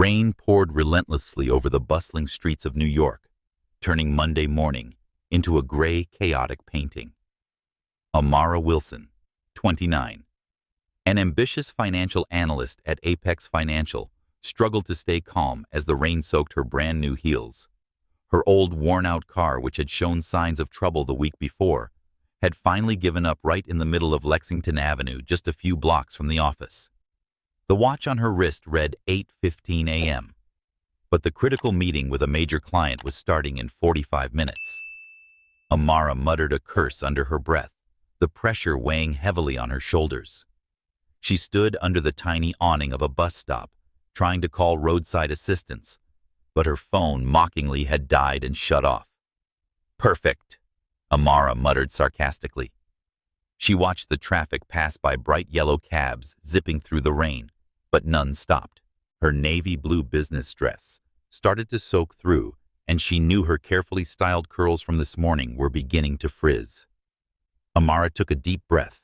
Rain poured relentlessly over the bustling streets of New York, turning Monday morning into a gray, chaotic painting. Amara Wilson, 29, an ambitious financial analyst at Apex Financial, struggled to stay calm as the rain soaked her brand-new heels. Her old, worn-out car, which had shown signs of trouble the week before, had finally given up right in the middle of Lexington Avenue, just a few blocks from the office. The watch on her wrist read 8:15 a.m., but the critical meeting with a major client was starting in 45 minutes. Amara muttered a curse under her breath, the pressure weighing heavily on her shoulders. She stood under the tiny awning of a bus stop, trying to call roadside assistance, but her phone mockingly had died and shut off. "Perfect," Amara muttered sarcastically. She watched the traffic pass by, bright yellow cabs zipping through the rain, but none stopped. Her navy blue business dress started to soak through, and she knew her carefully styled curls from this morning were beginning to frizz. Amara took a deep breath,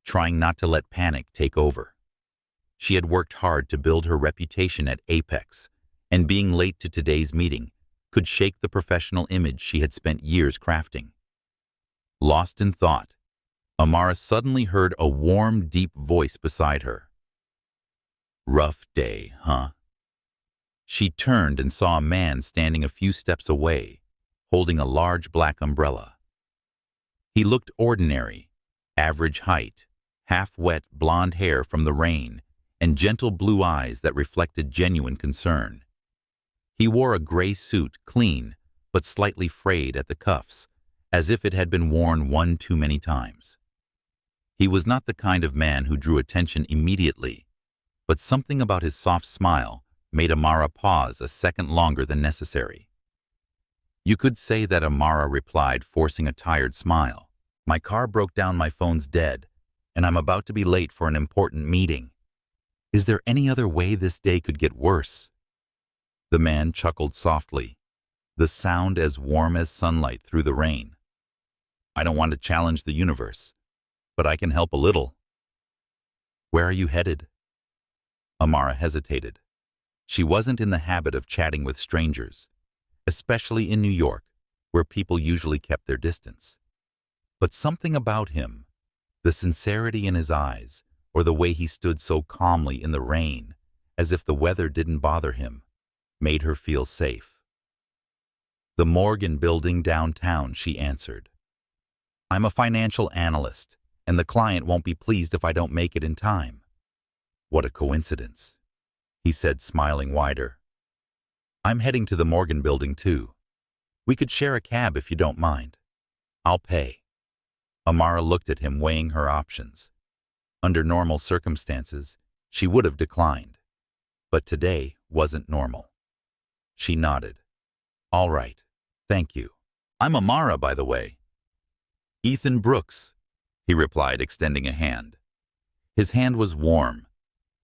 trying not to let panic take over. She had worked hard to build her reputation at Apex, and being late to today's meeting could shake the professional image she had spent years crafting. Lost in thought, Amara suddenly heard a warm, deep voice beside her. "Rough day, huh?" She turned and saw a man standing a few steps away, holding a large black umbrella. He looked ordinary, average height, half-wet blonde hair from the rain, and gentle blue eyes that reflected genuine concern. He wore a gray suit, clean, but slightly frayed at the cuffs, as if it had been worn one too many times. He was not the kind of man who drew attention immediately, but something about his soft smile made Amara pause a second longer than necessary. You could say that Amara replied, forcing a tired smile. "My car broke down, my phone's dead, and I'm about to be late for an important meeting. Is there any other way this day could get worse?" The man chuckled softly, the sound as warm as sunlight through the rain. "I don't want to challenge the universe, but I can help a little." "Where are you headed?" Amara hesitated. She wasn't in the habit of chatting with strangers, especially in New York, where people usually kept their distance. But something about him, the sincerity in his eyes, or the way he stood so calmly in the rain, as if the weather didn't bother him, made her feel safe. "The Morgan Building downtown," she answered. "I'm a financial analyst, and the client won't be pleased if I don't make it in time." "What a coincidence," he said, smiling wider. "I'm heading to the Morgan Building too. We could share a cab if you don't mind. I'll pay." Amara looked at him, weighing her options. Under normal circumstances, she would have declined, but today wasn't normal. She nodded. "All right, thank you. I'm Amara, by the way." "Ethan Brooks," he replied, extending a hand. His hand was warm,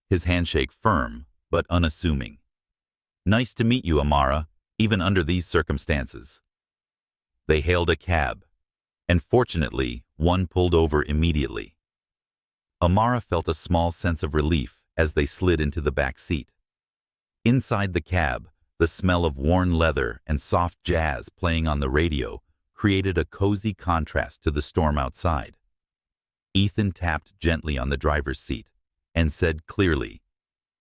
his handshake firm but unassuming. "Nice to meet you, Amara, even under these circumstances." They hailed a cab, and fortunately, one pulled over immediately. Amara felt a small sense of relief as they slid into the back seat. Inside the cab, the smell of worn leather and soft jazz playing on the radio created a cozy contrast to the storm outside. Ethan tapped gently on the driver's seat and said clearly,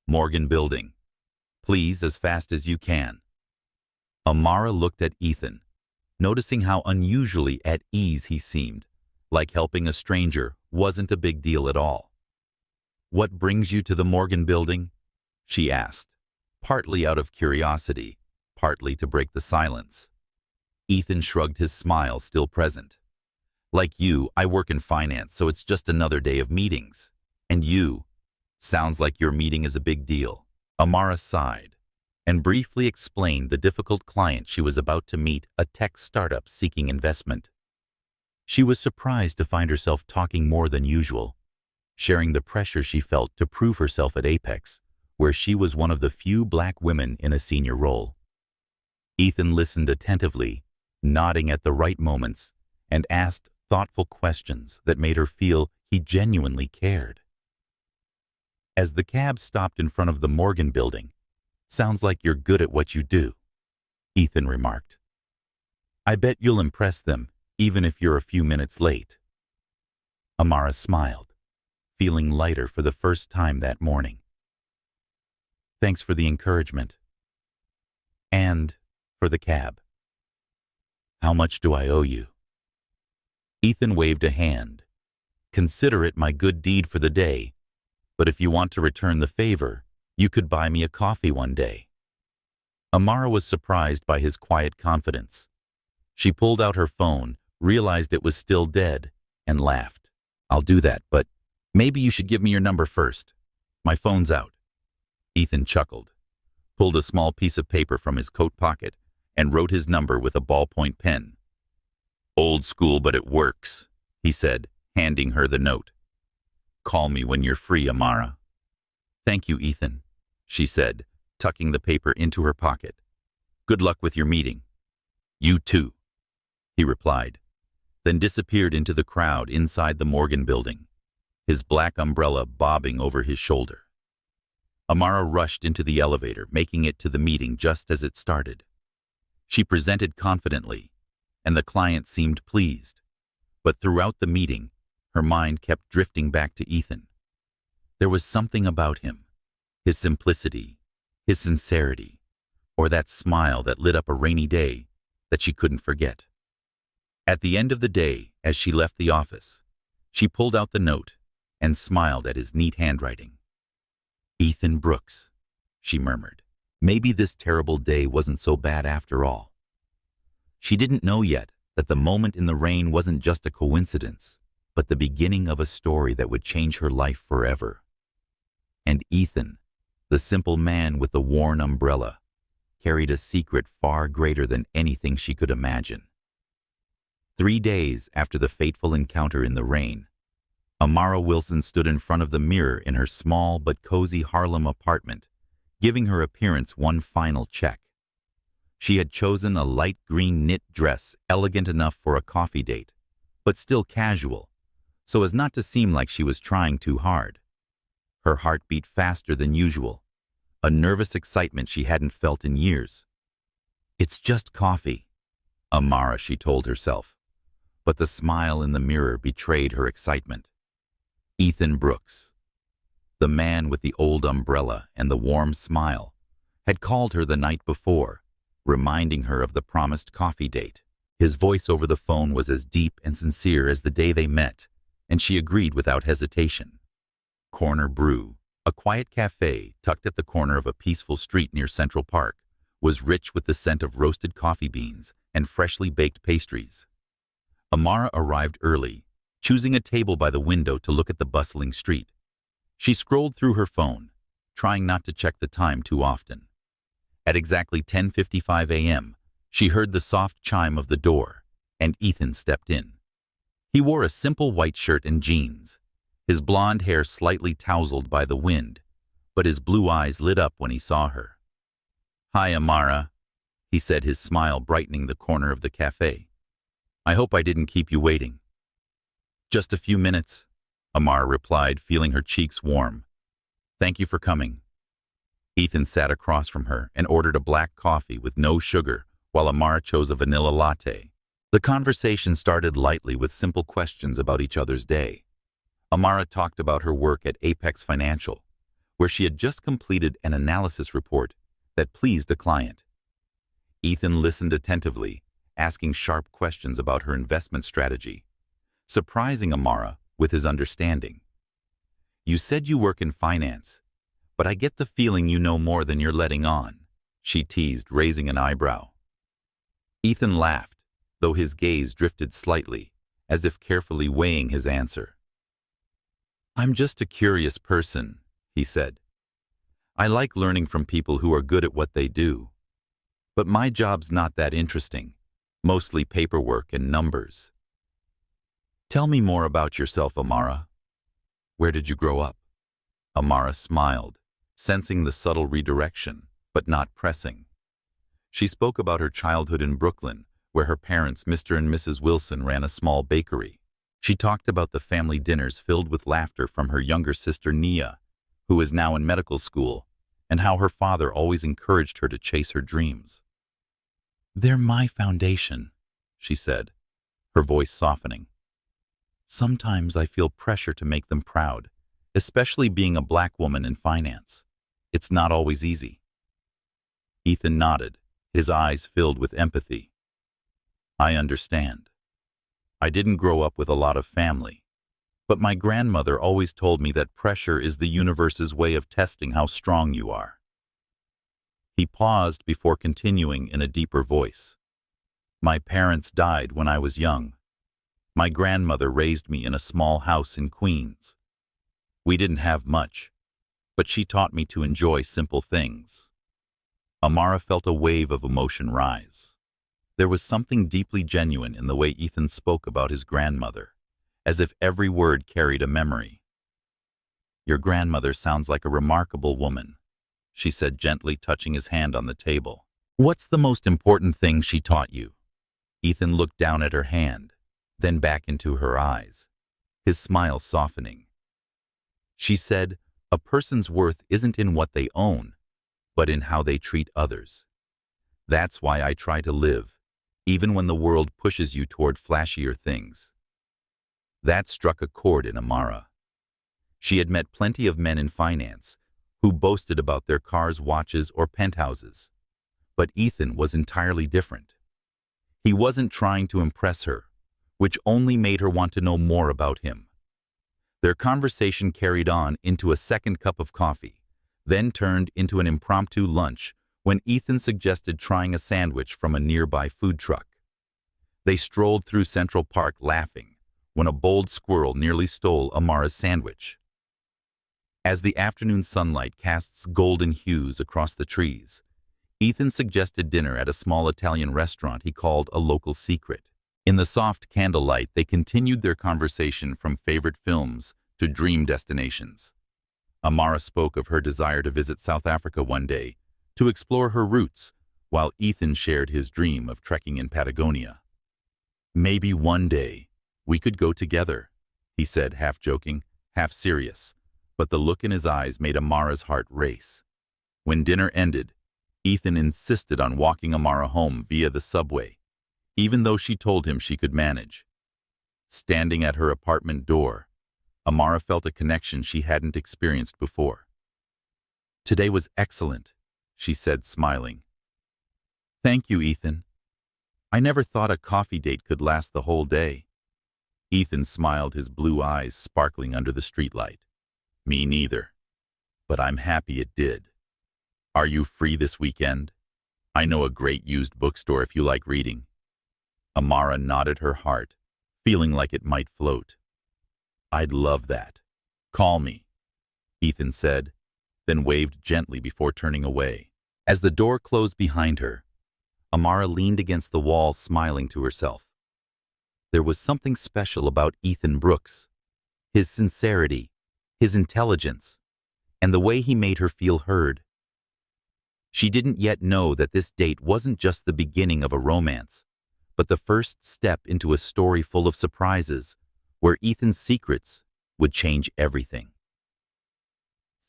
"Morgan Building. Please, as fast as you can." Amara looked at Ethan, noticing how unusually at ease he seemed, like helping a stranger wasn't a big deal at all. "What brings you to the Morgan Building?" she asked, partly out of curiosity, partly to break the silence. Ethan shrugged, his smile still present. "Like you, I work in finance, so it's just another day of meetings. And you? Sounds like your meeting is a big deal." Amara sighed and briefly explained the difficult client she was about to meet, a tech startup seeking investment. She was surprised to find herself talking more than usual, sharing the pressure she felt to prove herself at Apex, where she was one of the few black women in a senior role. Ethan listened attentively, nodding at the right moments, and asked thoughtful questions that made her feel he genuinely cared. As the cab stopped in front of the Morgan Building, Sounds like you're good at what you do, Ethan remarked. I bet you'll impress them, even if you're a few minutes late. Amara smiled, feeling lighter for the first time that morning. Thanks for the encouragement. And for the cab. How much do I owe you? Ethan waved a hand. Consider it my good deed for the day, but if you want to return the favor, you could buy me a coffee one day. Amara was surprised by his quiet confidence. She pulled out her phone, realized it was still dead, and laughed. I'll do that, but maybe you should give me your number first. My phone's out. Ethan chuckled, pulled a small piece of paper from his coat pocket, and wrote his number with a ballpoint pen. Old school, but it works, he said, handing her the note. Call me when you're free, Amara. Thank you, Ethan, she said, tucking the paper into her pocket. Good luck with your meeting. You too, he replied, then disappeared into the crowd inside the Morgan building, his black umbrella bobbing over his shoulder. Amara rushed into the elevator, making it to the meeting just as it started. She presented confidently, and the client seemed pleased, but throughout the meeting, her mind kept drifting back to Ethan. There was something about him, his simplicity, his sincerity, or that smile that lit up a rainy day that she couldn't forget. At the end of the day, as she left the office, she pulled out the note and smiled at his neat handwriting. Ethan Brooks, she murmured. Maybe this terrible day wasn't so bad after all. She didn't know yet that the moment in the rain wasn't just a coincidence, but the beginning of a story that would change her life forever. And Ethan, the simple man with the worn umbrella, carried a secret far greater than anything she could imagine. 3 days after the fateful encounter in the rain, Amara Wilson stood in front of the mirror in her small but cozy Harlem apartment, giving her appearance one final check. She had chosen a light green knit dress elegant enough for a coffee date, but still casual, so as not to seem like she was trying too hard. Her heart beat faster than usual, a nervous excitement she hadn't felt in years. It's just coffee, Amara, she told herself, but the smile in the mirror betrayed her excitement. Ethan Brooks, the man with the old umbrella and the warm smile, had called her the night before, reminding her of the promised coffee date. His voice over the phone was as deep and sincere as the day they met, and she agreed without hesitation. Corner Brew, a quiet cafe tucked at the corner of a peaceful street near Central Park, was rich with the scent of roasted coffee beans and freshly baked pastries. Amara arrived early, choosing a table by the window to look at the bustling street. She scrolled through her phone, trying not to check the time too often. At exactly 10:55 a.m., she heard the soft chime of the door, and Ethan stepped in. He wore a simple white shirt and jeans, his blonde hair slightly tousled by the wind, but his blue eyes lit up when he saw her. Hi, Amara, he said, his smile brightening the corner of the cafe. I hope I didn't keep you waiting. Just a few minutes, Amara replied, feeling her cheeks warm. Thank you for coming. Ethan sat across from her and ordered a black coffee with no sugar, while Amara chose a vanilla latte. The conversation started lightly with simple questions about each other's day. Amara talked about her work at Apex Financial, where she had just completed an analysis report that pleased a client. Ethan listened attentively, asking sharp questions about her investment strategy, surprising Amara with his understanding. You said you work in finance, but I get the feeling you know more than you're letting on, she teased, raising an eyebrow. Ethan laughed, though his gaze drifted slightly, as if carefully weighing his answer. I'm just a curious person, he said. I like learning from people who are good at what they do. But my job's not that interesting, mostly paperwork and numbers. Tell me more about yourself, Amara. Where did you grow up? Amara smiled, sensing the subtle redirection, but not pressing. She spoke about her childhood in Brooklyn, where her parents, Mr. and Mrs. Wilson, ran a small bakery. She talked about the family dinners filled with laughter from her younger sister, Nia, who is now in medical school, and how her father always encouraged her to chase her dreams. "They're my foundation," she said, her voice softening. "Sometimes I feel pressure to make them proud, especially being a black woman in finance. It's not always easy." Ethan nodded, his eyes filled with empathy. "I understand. I didn't grow up with a lot of family, but my grandmother always told me that pressure is the universe's way of testing how strong you are." He paused before continuing in a deeper voice. "My parents died when I was young. My grandmother raised me in a small house in Queens. We didn't have much, but she taught me to enjoy simple things." Amara felt a wave of emotion rise. There was something deeply genuine in the way Ethan spoke about his grandmother, as if every word carried a memory. "Your grandmother sounds like a remarkable woman," she said, gently touching his hand on the table. "What's the most important thing she taught you?" Ethan looked down at her hand, then back into her eyes, his smile softening. "She said, a person's worth isn't in what they own, but in how they treat others. That's why I try to live, even when the world pushes you toward flashier things." That struck a chord in Amara. She had met plenty of men in finance who boasted about their cars, watches, or penthouses. But Ethan was entirely different. He wasn't trying to impress her, which only made her want to know more about him. Their conversation carried on into a second cup of coffee, then turned into an impromptu lunch when Ethan suggested trying a sandwich from a nearby food truck. They strolled through Central Park laughing when a bold squirrel nearly stole Amara's sandwich. As the afternoon sunlight casts golden hues across the trees, Ethan suggested dinner at a small Italian restaurant he called a local secret. In the soft candlelight, they continued their conversation from favorite films to dream destinations. Amara spoke of her desire to visit South Africa one day to explore her roots, while Ethan shared his dream of trekking in Patagonia. "Maybe one day we could go together," he said, half joking, half serious, but the look in his eyes made Amara's heart race. When dinner ended, Ethan insisted on walking Amara home via the subway, even though she told him she could manage. Standing at her apartment door, Amara felt a connection she hadn't experienced before. "Today was excellent," she said, smiling. "Thank you, Ethan. I never thought a coffee date could last the whole day." Ethan smiled, his blue eyes sparkling under the streetlight. "Me neither, but I'm happy it did. Are you free this weekend? I know a great used bookstore if you like reading." Amara nodded, her heart feeling like it might float. "I'd love that. Call me," Ethan said, then waved gently before turning away. As the door closed behind her, Amara leaned against the wall, smiling to herself. There was something special about Ethan Brooks, his sincerity, his intelligence, and the way he made her feel heard. She didn't yet know that this date wasn't just the beginning of a romance, but the first step into a story full of surprises, where Ethan's secrets would change everything.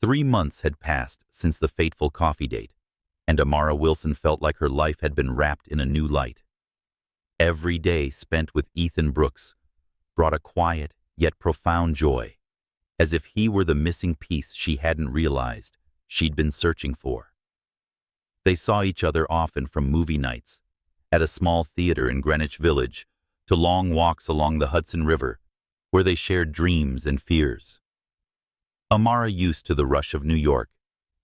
3 months had passed since the fateful coffee date, and Amara Wilson felt like her life had been wrapped in a new light. Every day spent with Ethan Brooks brought a quiet yet profound joy, as if he were the missing piece she hadn't realized she'd been searching for. They saw each other often, from movie nights at a small theater in Greenwich Village to long walks along the Hudson River, where they shared dreams and fears. Amara, used to the rush of New York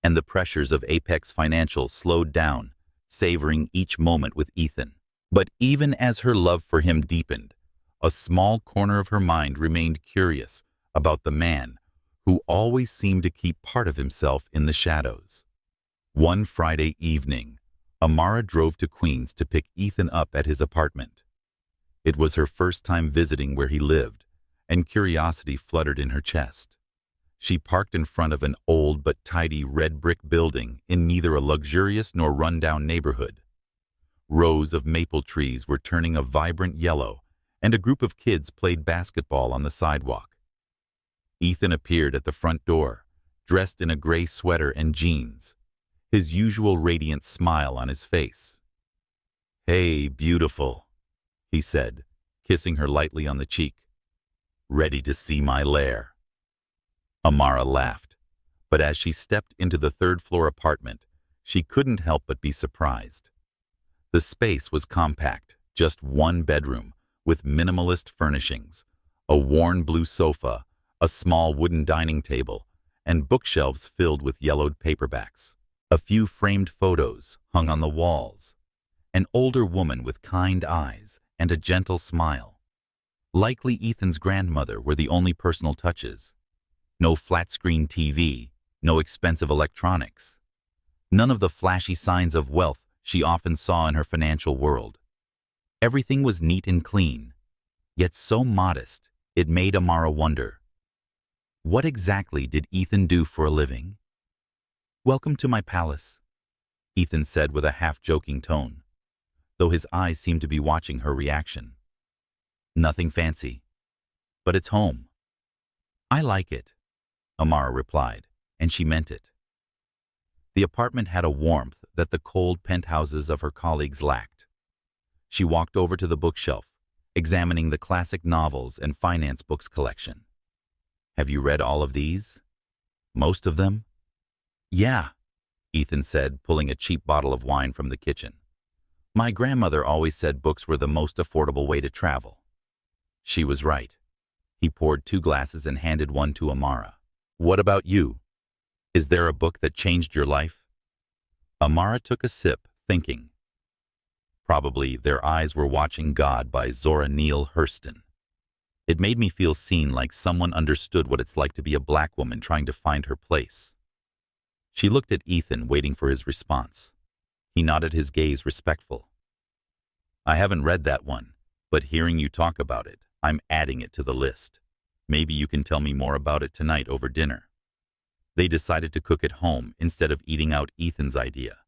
and the pressures of Apex Financial, slowed down, savoring each moment with Ethan. But even as her love for him deepened, a small corner of her mind remained curious about the man who always seemed to keep part of himself in the shadows. One Friday evening, Amara drove to Queens to pick Ethan up at his apartment. It was her first time visiting where he lived, and curiosity fluttered in her chest. She parked in front of an old but tidy red brick building in neither a luxurious nor rundown neighborhood. Rows of maple trees were turning a vibrant yellow, and a group of kids played basketball on the sidewalk. Ethan appeared at the front door, dressed in a gray sweater and jeans, his usual radiant smile on his face. "Hey, beautiful," he said, kissing her lightly on the cheek. "Ready to see my lair?" Amara laughed, but as she stepped into the third-floor apartment, she couldn't help but be surprised. The space was compact, just one bedroom, with minimalist furnishings, a worn blue sofa, a small wooden dining table, and bookshelves filled with yellowed paperbacks. A few framed photos hung on the walls. An older woman with kind eyes and a gentle smile. Likely Ethan's grandmother were the only personal touches. No flat-screen TV, no expensive electronics. None of the flashy signs of wealth she often saw in her financial world. Everything was neat and clean, yet so modest it made Amara wonder, what exactly did Ethan do for a living? "Welcome to my palace," Ethan said with a half-joking tone, though his eyes seemed to be watching her reaction. "Nothing fancy, but it's home." "I like it," Amara replied, and she meant it. The apartment had a warmth that the cold penthouses of her colleagues lacked. She walked over to the bookshelf, examining the classic novels and finance books collection. "Have you read all of these? Most of them?" "Yeah," Ethan said, pulling a cheap bottle of wine from the kitchen. "My grandmother always said books were the most affordable way to travel." She was right. He poured 2 glasses and handed one to Amara. "What about you? Is there a book that changed your life?" Amara took a sip, thinking. Probably Their Eyes Were Watching God by Zora Neale Hurston. It made me feel seen, like someone understood what it's like to be a black woman trying to find her place. She looked at Ethan, waiting for his response. He nodded, his gaze respectful. "I haven't read that one, but hearing you talk about it, I'm adding it to the list. Maybe you can tell me more about it tonight over dinner." They decided to cook at home instead of eating out, Ethan's idea.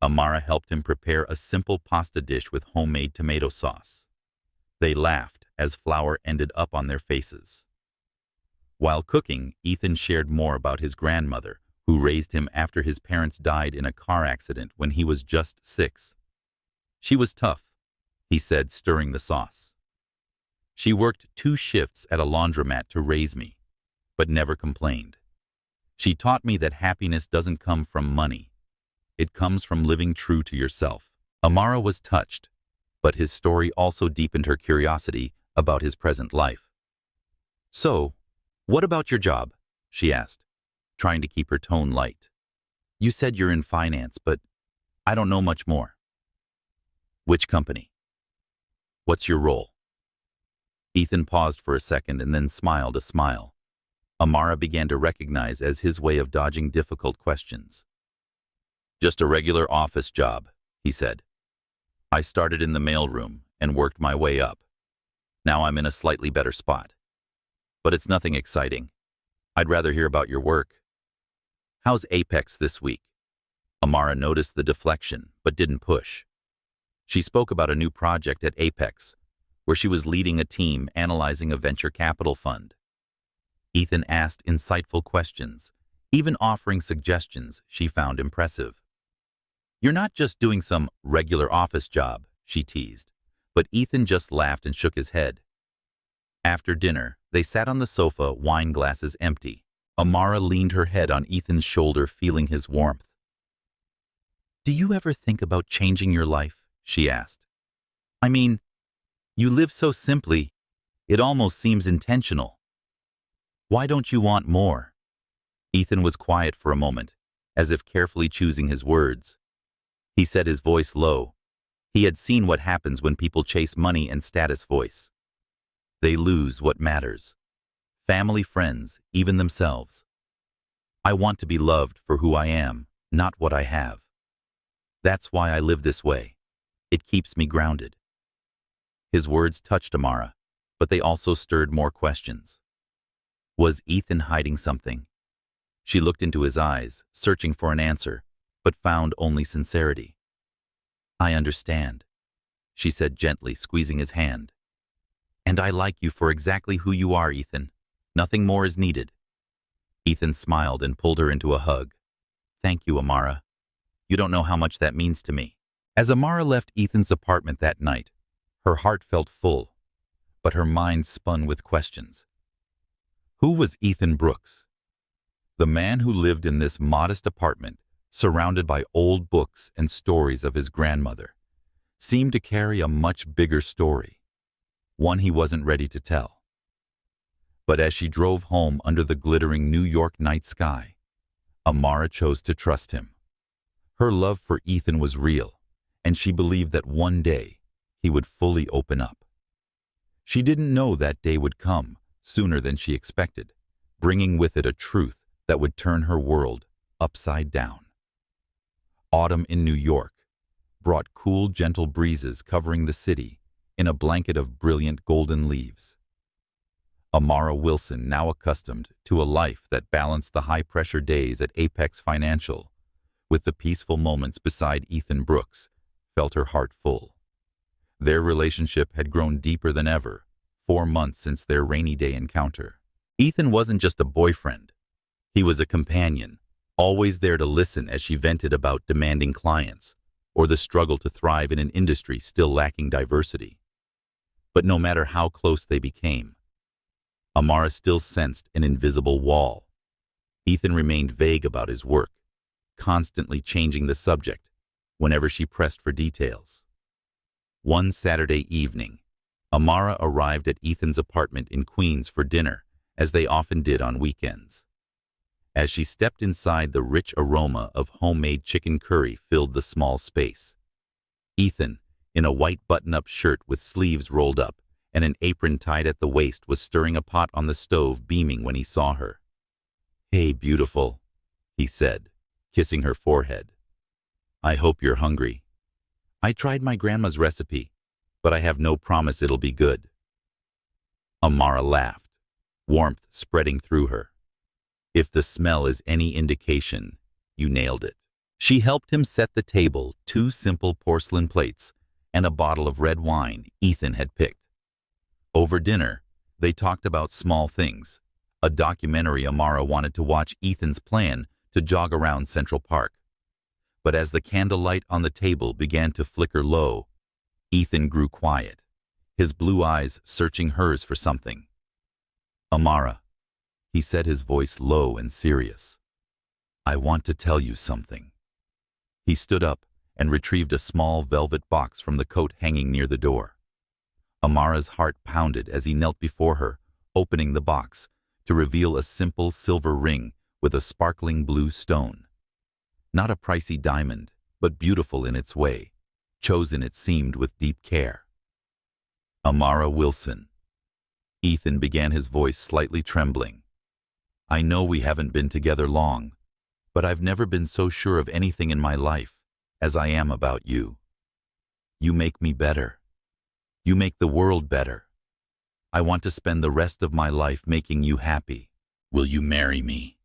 Amara helped him prepare a simple pasta dish with homemade tomato sauce. They laughed as flour ended up on their faces. While cooking, Ethan shared more about his grandmother, who raised him after his parents died in a car accident when he was just 6. "She was tough," he said, stirring the sauce. "She worked 2 shifts at a laundromat to raise me, but never complained. She taught me that happiness doesn't come from money. It comes from living true to yourself." Amara was touched, but his story also deepened her curiosity about his present life. "So, what about your job?" she asked, trying to keep her tone light. "You said you're in finance, but I don't know much more." "Which company? What's your role?" Ethan paused for a second and then smiled a smile Amara began to recognize as his way of dodging difficult questions. "Just a regular office job," he said. "I started in the mailroom and worked my way up. Now I'm in a slightly better spot. But it's nothing exciting. I'd rather hear about your work. How's Apex this week?" Amara noticed the deflection, but didn't push. She spoke about a new project at Apex, where she was leading a team analyzing a venture capital fund. Ethan asked insightful questions, even offering suggestions she found impressive. "You're not just doing some regular office job," she teased, but Ethan just laughed and shook his head. After dinner, they sat on the sofa, wine glasses empty. Amara leaned her head on Ethan's shoulder, feeling his warmth. "Do you ever think about changing your life?" she asked. "I mean, you live so simply, it almost seems intentional. Why don't you want more?" Ethan was quiet for a moment, as if carefully choosing his words. He said, his voice low. He had seen what happens when people chase money and status. Voice. They lose what matters. Family, friends, even themselves. "I want to be loved for who I am, not what I have. That's why I live this way. It keeps me grounded." His words touched Amara, but they also stirred more questions. Was Ethan hiding something? She looked into his eyes, searching for an answer, but found only sincerity. "I understand," she said gently, squeezing his hand. "And I like you for exactly who you are, Ethan. Nothing more is needed." Ethan smiled and pulled her into a hug. "Thank you, Amara. You don't know how much that means to me." As Amara left Ethan's apartment that night, her heart felt full, but her mind spun with questions. Who was Ethan Brooks? The man who lived in this modest apartment, surrounded by old books and stories of his grandmother, seemed to carry a much bigger story, one he wasn't ready to tell. But as she drove home under the glittering New York night sky, Amara chose to trust him. Her love for Ethan was real, and she believed that one day he would fully open up. She didn't know that day would come sooner than she expected, bringing with it a truth that would turn her world upside down. Autumn in New York brought cool, gentle breezes covering the city in a blanket of brilliant golden leaves. Amara Wilson, now accustomed to a life that balanced the high-pressure days at Apex Financial with the peaceful moments beside Ethan Brooks, felt her heart full. Their relationship had grown deeper than ever, 4 months since their rainy day encounter. Ethan wasn't just a boyfriend. He was a companion, always there to listen as she vented about demanding clients or the struggle to thrive in an industry still lacking diversity. But no matter how close they became, Amara still sensed an invisible wall. Ethan remained vague about his work, constantly changing the subject whenever she pressed for details. One Saturday evening, Amara arrived at Ethan's apartment in Queens for dinner, as they often did on weekends. As she stepped inside, the rich aroma of homemade chicken curry filled the small space. Ethan, in a white button-up shirt with sleeves rolled up and an apron tied at the waist, was stirring a pot on the stove, beaming when he saw her. "Hey, beautiful," he said, kissing her forehead. "I hope you're hungry. I tried my grandma's recipe, but I have no promise it'll be good." Amara laughed, warmth spreading through her. "If the smell is any indication, you nailed it." She helped him set the table, 2 simple porcelain plates and a bottle of red wine Ethan had picked. Over dinner, they talked about small things, a documentary Amara wanted to watch, Ethan's plan to jog around Central Park. But as the candlelight on the table began to flicker low, Ethan grew quiet, his blue eyes searching hers for something. "Amara," he said, his voice low and serious, "I want to tell you something." He stood up and retrieved a small velvet box from the coat hanging near the door. Amara's heart pounded as he knelt before her, opening the box to reveal a simple silver ring with a sparkling blue stone. Not a pricey diamond, but beautiful in its way, chosen, it seemed, with deep care. "Amara Wilson," Ethan began, his voice slightly trembling. "I know we haven't been together long, but I've never been so sure of anything in my life as I am about you. You make me better. You make the world better. I want to spend the rest of my life making you happy. Will you marry me?"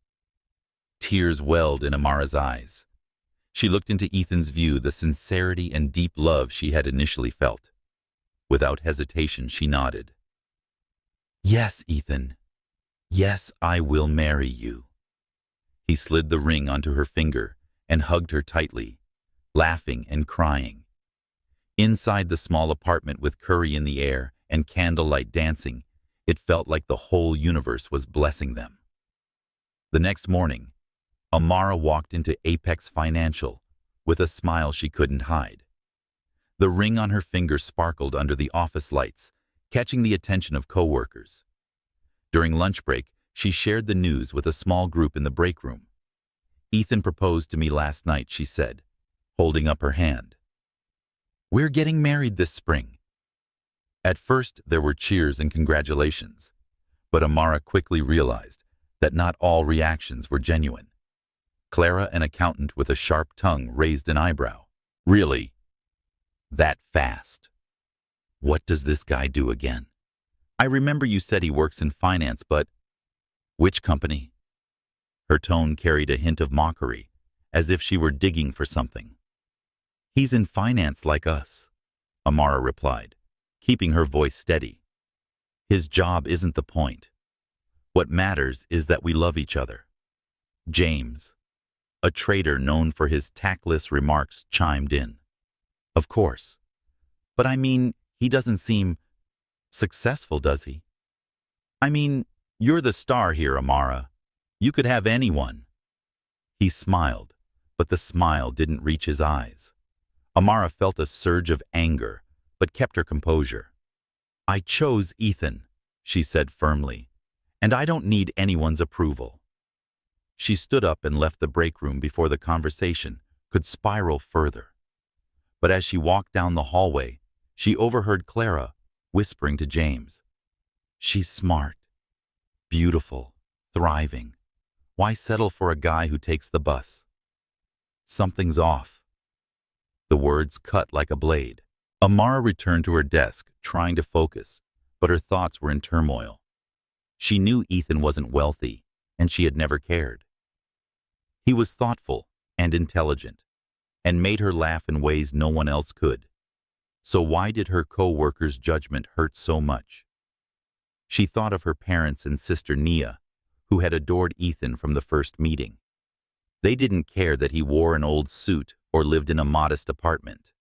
Tears welled in Amara's eyes. She looked into Ethan's view, the sincerity and deep love she had initially felt. Without hesitation, she nodded. "Yes, Ethan. Yes, I will marry you." He slid the ring onto her finger and hugged her tightly, laughing and crying. Inside the small apartment, with curry in the air and candlelight dancing, it felt like the whole universe was blessing them. The next morning, Amara walked into Apex Financial with a smile she couldn't hide. The ring on her finger sparkled under the office lights, catching the attention of coworkers. During lunch break, she shared the news with a small group in the break room. "Ethan proposed to me last night," she said, holding up her hand. "We're getting married this spring." At first, there were cheers and congratulations, but Amara quickly realized that not all reactions were genuine. Clara, an accountant with a sharp tongue, raised an eyebrow. "Really? That fast? What does this guy do again? I remember you said he works in finance, but which company?" Her tone carried a hint of mockery, as if she were digging for something. "He's in finance like us," Amara replied, keeping her voice steady. "His job isn't the point. What matters is that we love each other. James." A trader known for his tactless remarks chimed in. Of course. But I mean, he doesn't seem successful, does he? I mean, you're the star here, Amara. You could have anyone. He smiled, but the smile didn't reach his eyes. Amara felt a surge of anger, but kept her composure. I chose Ethan, she said firmly, and I don't need anyone's approval. She stood up and left the break room before the conversation could spiral further. But as she walked down the hallway, she overheard Clara whispering to James, "She's smart, beautiful, thriving. Why settle for a guy who takes the bus? Something's off." The words cut like a blade. Amara returned to her desk, trying to focus, but her thoughts were in turmoil. She knew Ethan wasn't wealthy, and she had never cared. He was thoughtful and intelligent, and made her laugh in ways no one else could. So why did her co-worker's judgment hurt so much? She thought of her parents and sister Nia, who had adored Ethan from the first meeting. They didn't care that he wore an old suit or lived in a modest apartment.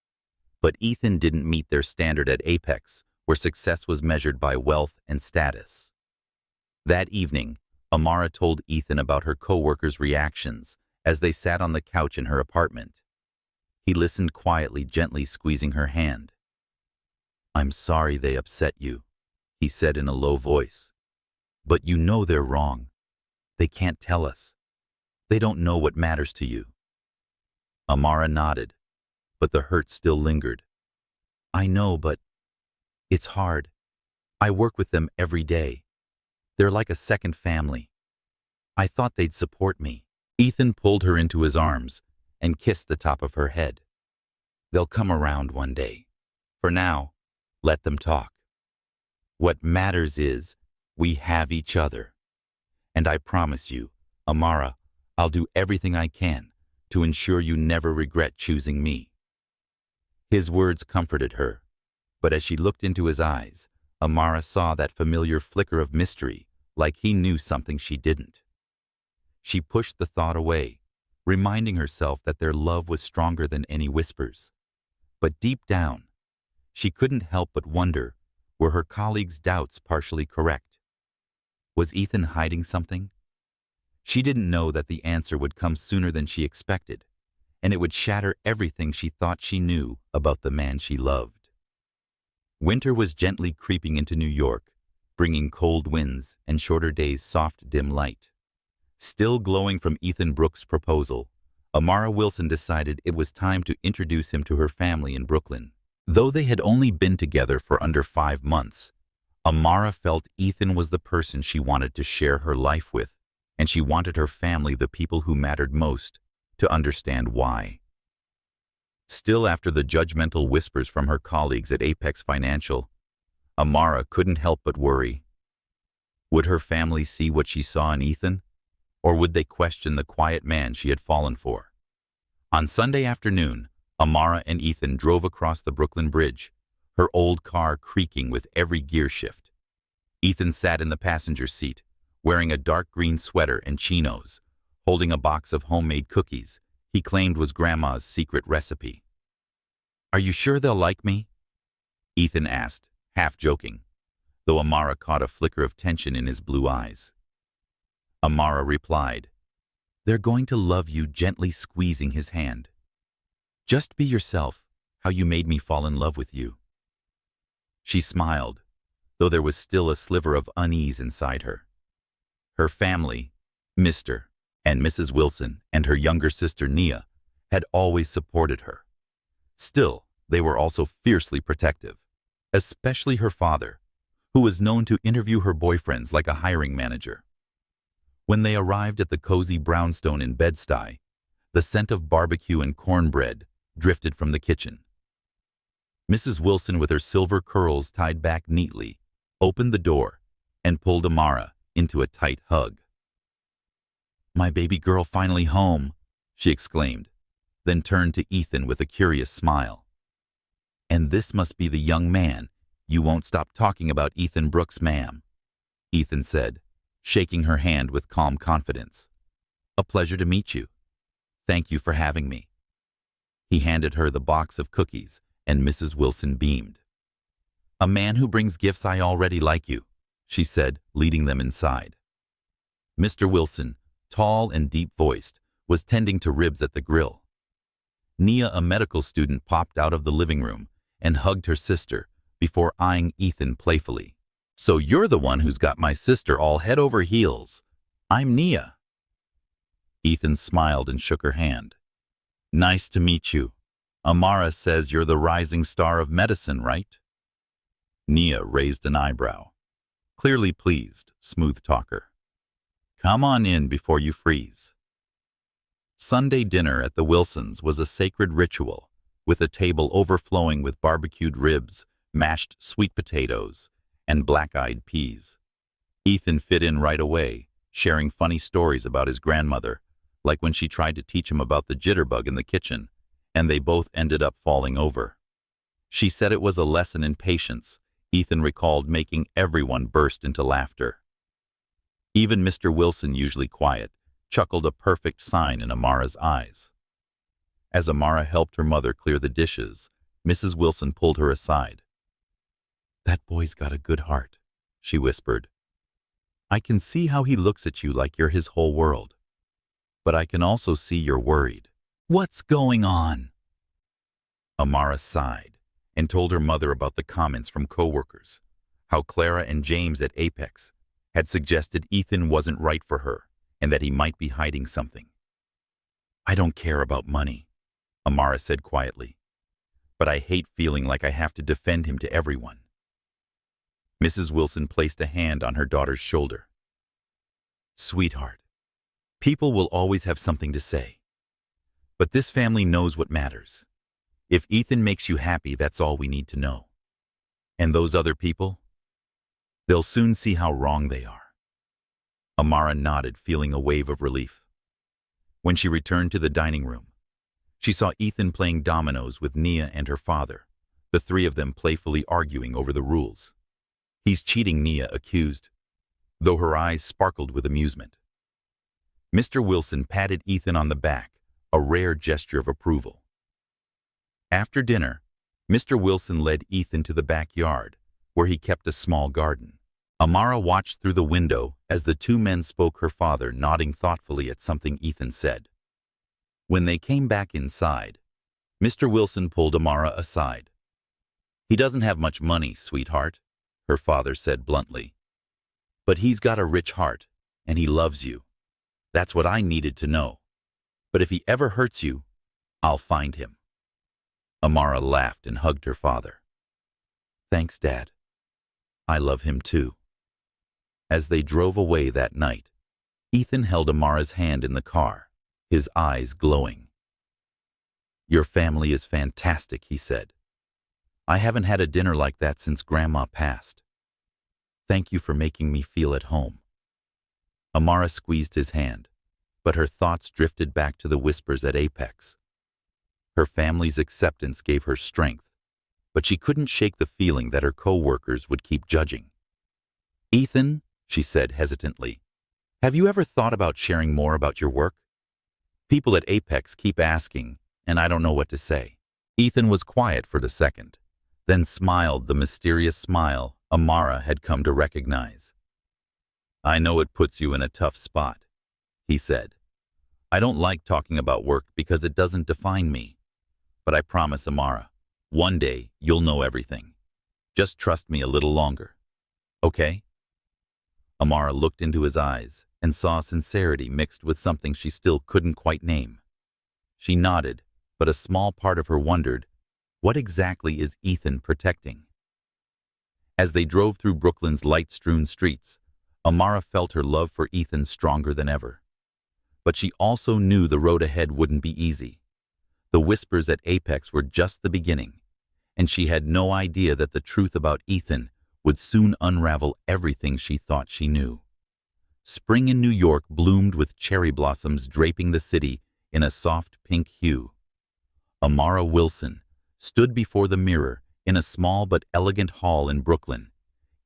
But Ethan didn't meet their standard at Apex, where success was measured by wealth and status. That evening, Amara told Ethan about her co-worker's reactions as they sat on the couch in her apartment. He listened quietly, gently squeezing her hand. "I'm sorry they upset you," he said in a low voice. "But you know they're wrong. They can't tell us. They don't know what matters to you." Amara nodded, but the hurt still lingered. "I know, but it's hard. I work with them every day. They're like a second family. I thought they'd support me." Ethan pulled her into his arms and kissed the top of her head. "They'll come around one day. For now, let them talk. What matters is we have each other. And I promise you, Amara, I'll do everything I can to ensure you never regret choosing me." His words comforted her, but as she looked into his eyes, Amara saw that familiar flicker of mystery, like he knew something she didn't. She pushed the thought away, reminding herself that their love was stronger than any whispers. But deep down, she couldn't help but wonder, were her colleague's doubts partially correct? Was Ethan hiding something? She didn't know that the answer would come sooner than she expected, and it would shatter everything she thought she knew about the man she loved. Winter was gently creeping into New York, bringing cold winds and shorter days' soft, dim light. Still glowing from Ethan Brooks' proposal, Amara Wilson decided it was time to introduce him to her family in Brooklyn. Though they had only been together for under 5 months, Amara felt Ethan was the person she wanted to share her life with, and she wanted her family, the people who mattered most, to understand why. Still, after the judgmental whispers from her colleagues at Apex Financial, Amara couldn't help but worry. Would her family see what she saw in Ethan? Or would they question the quiet man she had fallen for? On Sunday afternoon, Amara and Ethan drove across the Brooklyn Bridge, her old car creaking with every gear shift. Ethan sat in the passenger seat, wearing a dark green sweater and chinos, holding a box of homemade cookies he claimed was Grandma's secret recipe. "Are you sure they'll like me?" Ethan asked, half joking, though Amara caught a flicker of tension in his blue eyes. Amara replied, "They're going to love you," gently squeezing his hand. "Just be yourself, how you made me fall in love with you." She smiled, though there was still a sliver of unease inside her. Her family, Mr. and Mrs. Wilson, and her younger sister Nia, had always supported her. Still, they were also fiercely protective, especially her father, who was known to interview her boyfriends like a hiring manager. When they arrived at the cozy brownstone in Bed-Stuy, the scent of barbecue and cornbread drifted from the kitchen. Mrs. Wilson, with her silver curls tied back neatly, opened the door and pulled Amara into a tight hug. "My baby girl finally home," she exclaimed, then turned to Ethan with a curious smile. "And this must be the young man you won't stop talking about, Ethan Brooks, ma'am," Ethan said, shaking her hand with calm confidence. "A pleasure to meet you." Thank you for having me. He handed her the box of cookies, and Mrs. Wilson beamed. A man who brings gifts, I already like you, she said, leading them inside. Mr. Wilson, tall and deep-voiced, was tending to ribs at the grill. Nia, a medical student, popped out of the living room and hugged her sister before eyeing Ethan playfully. So you're the one who's got my sister all head over heels. I'm Nia. Ethan smiled and shook her hand. Nice to meet you. Amara says you're the rising star of medicine, right? Nia raised an eyebrow. Clearly pleased, smooth talker. Come on in before you freeze. Sunday dinner at the Wilsons was a sacred ritual, with a table overflowing with barbecued ribs, mashed sweet potatoes, and black-eyed peas. Ethan fit in right away, sharing funny stories about his grandmother, like when she tried to teach him about the jitterbug in the kitchen, and they both ended up falling over. She said it was a lesson in patience. Ethan recalled, making everyone burst into laughter. Even Mr. Wilson, usually quiet, chuckled, a perfect sign in Amara's eyes. As Amara helped her mother clear the dishes, Mrs. Wilson pulled her aside. That boy's got a good heart, she whispered. I can see how he looks at you like you're his whole world. But I can also see you're worried. What's going on? Amara sighed and told her mother about the comments from coworkers, how Clara and James at Apex had suggested Ethan wasn't right for her and that he might be hiding something. I don't care about money, Amara said quietly, but I hate feeling like I have to defend him to everyone. Mrs. Wilson placed a hand on her daughter's shoulder. Sweetheart, people will always have something to say. But this family knows what matters. If Ethan makes you happy, that's all we need to know. And those other people? They'll soon see how wrong they are. Amara nodded, feeling a wave of relief. When she returned to the dining room, she saw Ethan playing dominoes with Nia and her father, the three of them playfully arguing over the rules. He's cheating, Nia accused, though her eyes sparkled with amusement. Mr. Wilson patted Ethan on the back, a rare gesture of approval. After dinner, Mr. Wilson led Ethan to the backyard, where he kept a small garden. Amara watched through the window as the two men spoke, her father nodding thoughtfully at something Ethan said. When they came back inside, Mr. Wilson pulled Amara aside. He doesn't have much money, sweetheart, her father said bluntly. But he's got a rich heart, and he loves you. That's what I needed to know. But if he ever hurts you, I'll find him. Amara laughed and hugged her father. Thanks, Dad. I love him too. As they drove away that night, Ethan held Amara's hand in the car, his eyes glowing. Your family is fantastic, he said. I haven't had a dinner like that since Grandma passed. Thank you for making me feel at home. Amara squeezed his hand, but her thoughts drifted back to the whispers at Apex. Her family's acceptance gave her strength, but she couldn't shake the feeling that her co-workers would keep judging. Ethan, she said hesitantly, have you ever thought about sharing more about your work? People at Apex keep asking, and I don't know what to say. Ethan was quiet for a second, then smiled the mysterious smile Amara had come to recognize. I know it puts you in a tough spot, he said. I don't like talking about work because it doesn't define me. But I promise, Amara, one day you'll know everything. Just trust me a little longer. Okay? Amara looked into his eyes and saw sincerity mixed with something she still couldn't quite name. She nodded, but a small part of her wondered, what exactly is Ethan protecting? As they drove through Brooklyn's light-strewn streets, Amara felt her love for Ethan stronger than ever. But she also knew the road ahead wouldn't be easy. The whispers at Apex were just the beginning, and she had no idea that the truth about Ethan would soon unravel everything she thought she knew. Spring in New York bloomed with cherry blossoms draping the city in a soft pink hue. Amara Wilson stood before the mirror in a small but elegant hall in Brooklyn,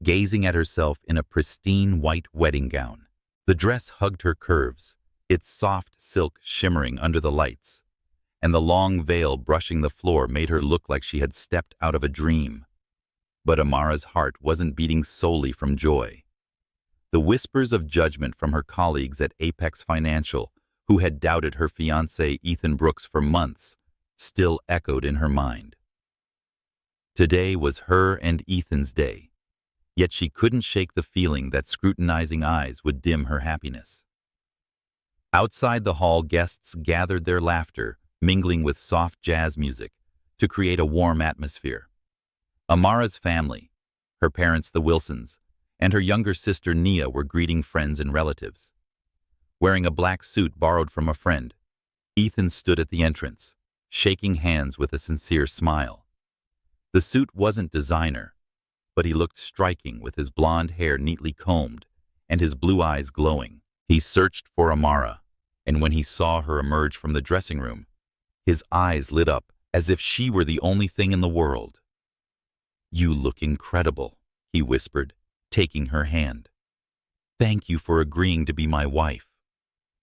gazing at herself in a pristine white wedding gown. The dress hugged her curves, its soft silk shimmering under the lights, and the long veil brushing the floor made her look like she had stepped out of a dream. But Amara's heart wasn't beating solely from joy. The whispers of judgment from her colleagues at Apex Financial, who had doubted her fiancé Ethan Brooks for months, still echoed in her mind. Today was her and Ethan's day, yet she couldn't shake the feeling that scrutinizing eyes would dim her happiness. Outside the hall, guests gathered, their laughter mingling with soft jazz music to create a warm atmosphere. Amara's family, her parents the Wilsons, and her younger sister Nia were greeting friends and relatives. Wearing a black suit borrowed from a friend, Ethan stood at the entrance, shaking hands with a sincere smile. The suit wasn't designer, but he looked striking with his blonde hair neatly combed and his blue eyes glowing. He searched for Amara, and when he saw her emerge from the dressing room, his eyes lit up as if she were the only thing in the world. "You look incredible," he whispered, taking her hand. "Thank you for agreeing to be my wife."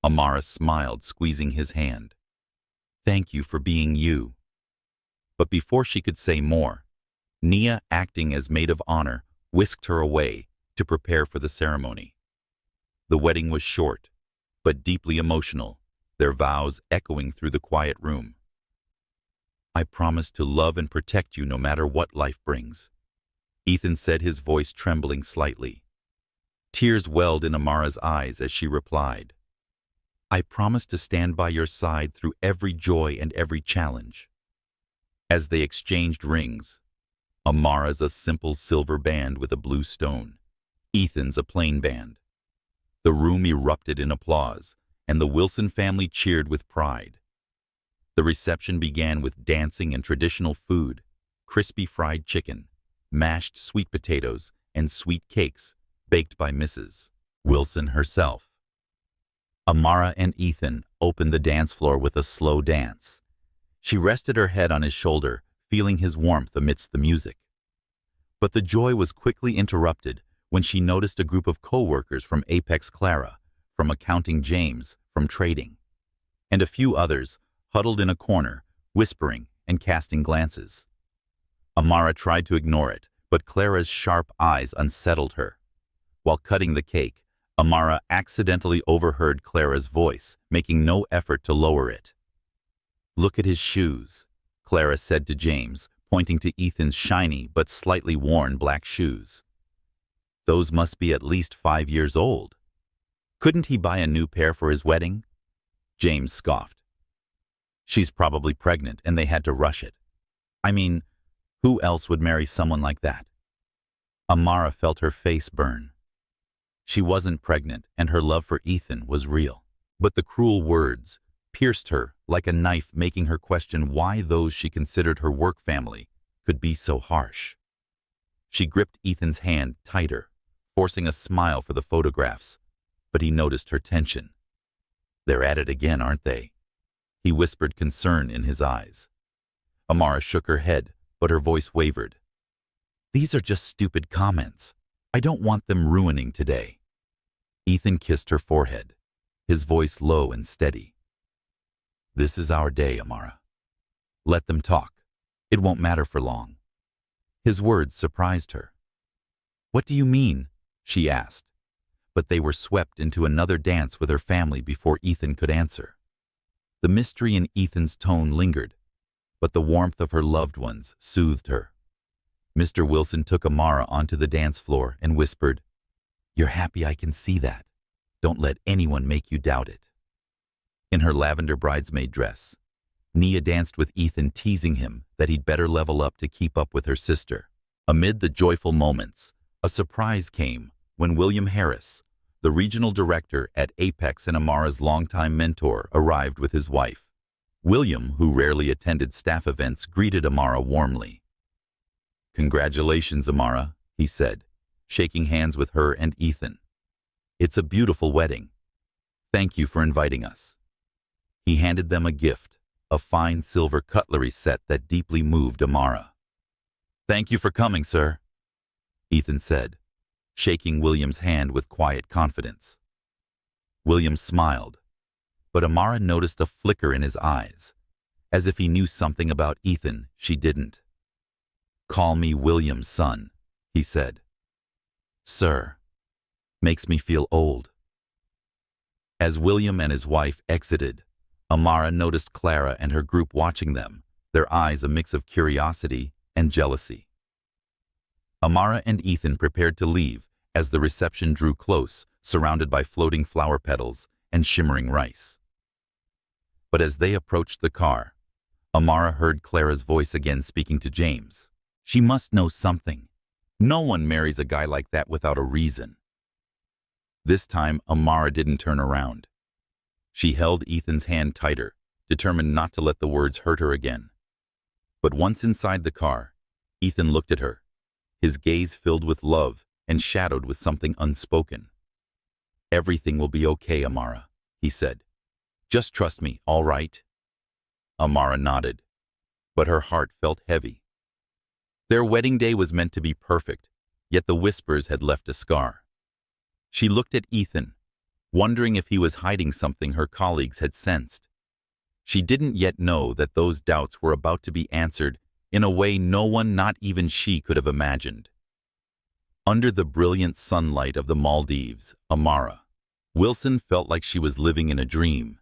Amara smiled, squeezing his hand. "Thank you for being you." But before she could say more, Nia, acting as maid of honor, whisked her away to prepare for the ceremony. The wedding was short, but deeply emotional, their vows echoing through the quiet room. "I promise to love and protect you no matter what life brings," Ethan said, his voice trembling slightly. Tears welled in Amara's eyes as she replied, "I promise to stand by your side through every joy and every challenge." As they exchanged rings, Amara's a simple silver band with a blue stone, Ethan's a plain band. The room erupted in applause, and the Wilson family cheered with pride. The reception began with dancing and traditional food, crispy fried chicken, mashed sweet potatoes, and sweet cakes baked by Mrs. Wilson herself. Amara and Ethan opened the dance floor with a slow dance. She rested her head on his shoulder, feeling his warmth amidst the music. But the joy was quickly interrupted when she noticed a group of co-workers from Apex, Clara, from accounting James, from trading, and a few others huddled in a corner, whispering and casting glances. Amara tried to ignore it, but Clara's sharp eyes unsettled her. While cutting the cake, Amara accidentally overheard Clara's voice, making no effort to lower it. "Look at his shoes," Clara said to James, pointing to Ethan's shiny but slightly worn black shoes. "Those must be at least 5 years old. Couldn't he buy a new pair for his wedding?" James scoffed. "She's probably pregnant and they had to rush it. I mean, who else would marry someone like that?" Amara felt her face burn. She wasn't pregnant, and her love for Ethan was real. But the cruel words pierced her like a knife, making her question why those she considered her work family could be so harsh. She gripped Ethan's hand tighter, forcing a smile for the photographs, but he noticed her tension. "They're at it again, aren't they?" He whispered, concern in his eyes. Amara shook her head, but her voice wavered. "These are just stupid comments. I don't want them ruining today." Ethan kissed her forehead, his voice low and steady. "This is our day, Amara. Let them talk. It won't matter for long." His words surprised her. "What do you mean?" she asked, but they were swept into another dance with her family before Ethan could answer. The mystery in Ethan's tone lingered, but the warmth of her loved ones soothed her. Mr. Wilson took Amara onto the dance floor and whispered, "You're happy, I can see that. Don't let anyone make you doubt it." In her lavender bridesmaid dress, Nia danced with Ethan, teasing him that he'd better level up to keep up with her sister. Amid the joyful moments, a surprise came when William Harris, the regional director at Apex and Amara's longtime mentor, arrived with his wife. William, who rarely attended staff events, greeted Amara warmly. "Congratulations, Amara," he said, shaking hands with her and Ethan. "It's a beautiful wedding. Thank you for inviting us." He handed them a gift, a fine silver cutlery set that deeply moved Amara. "Thank you for coming, sir," Ethan said, shaking William's hand with quiet confidence. William smiled, but Amara noticed a flicker in his eyes, as if he knew something about Ethan she didn't. "Call me William's son," he said. "Sir. Makes me feel old." As William and his wife exited, Amara noticed Clara and her group watching them, their eyes a mix of curiosity and jealousy. Amara and Ethan prepared to leave as the reception drew close, surrounded by floating flower petals and shimmering rice. But as they approached the car, Amara heard Clara's voice again speaking to James. "She must know something. No one marries a guy like that without a reason." This time, Amara didn't turn around. She held Ethan's hand tighter, determined not to let the words hurt her again. But once inside the car, Ethan looked at her, his gaze filled with love and shadowed with something unspoken. "Everything will be okay, Amara," he said. "Just trust me, all right?" Amara nodded, but her heart felt heavy. Their wedding day was meant to be perfect, yet the whispers had left a scar. She looked at Ethan, wondering if he was hiding something her colleagues had sensed. She didn't yet know that those doubts were about to be answered in a way no one, not even she, could have imagined. Under the brilliant sunlight of the Maldives, Amara Wilson felt like she was living in a dream.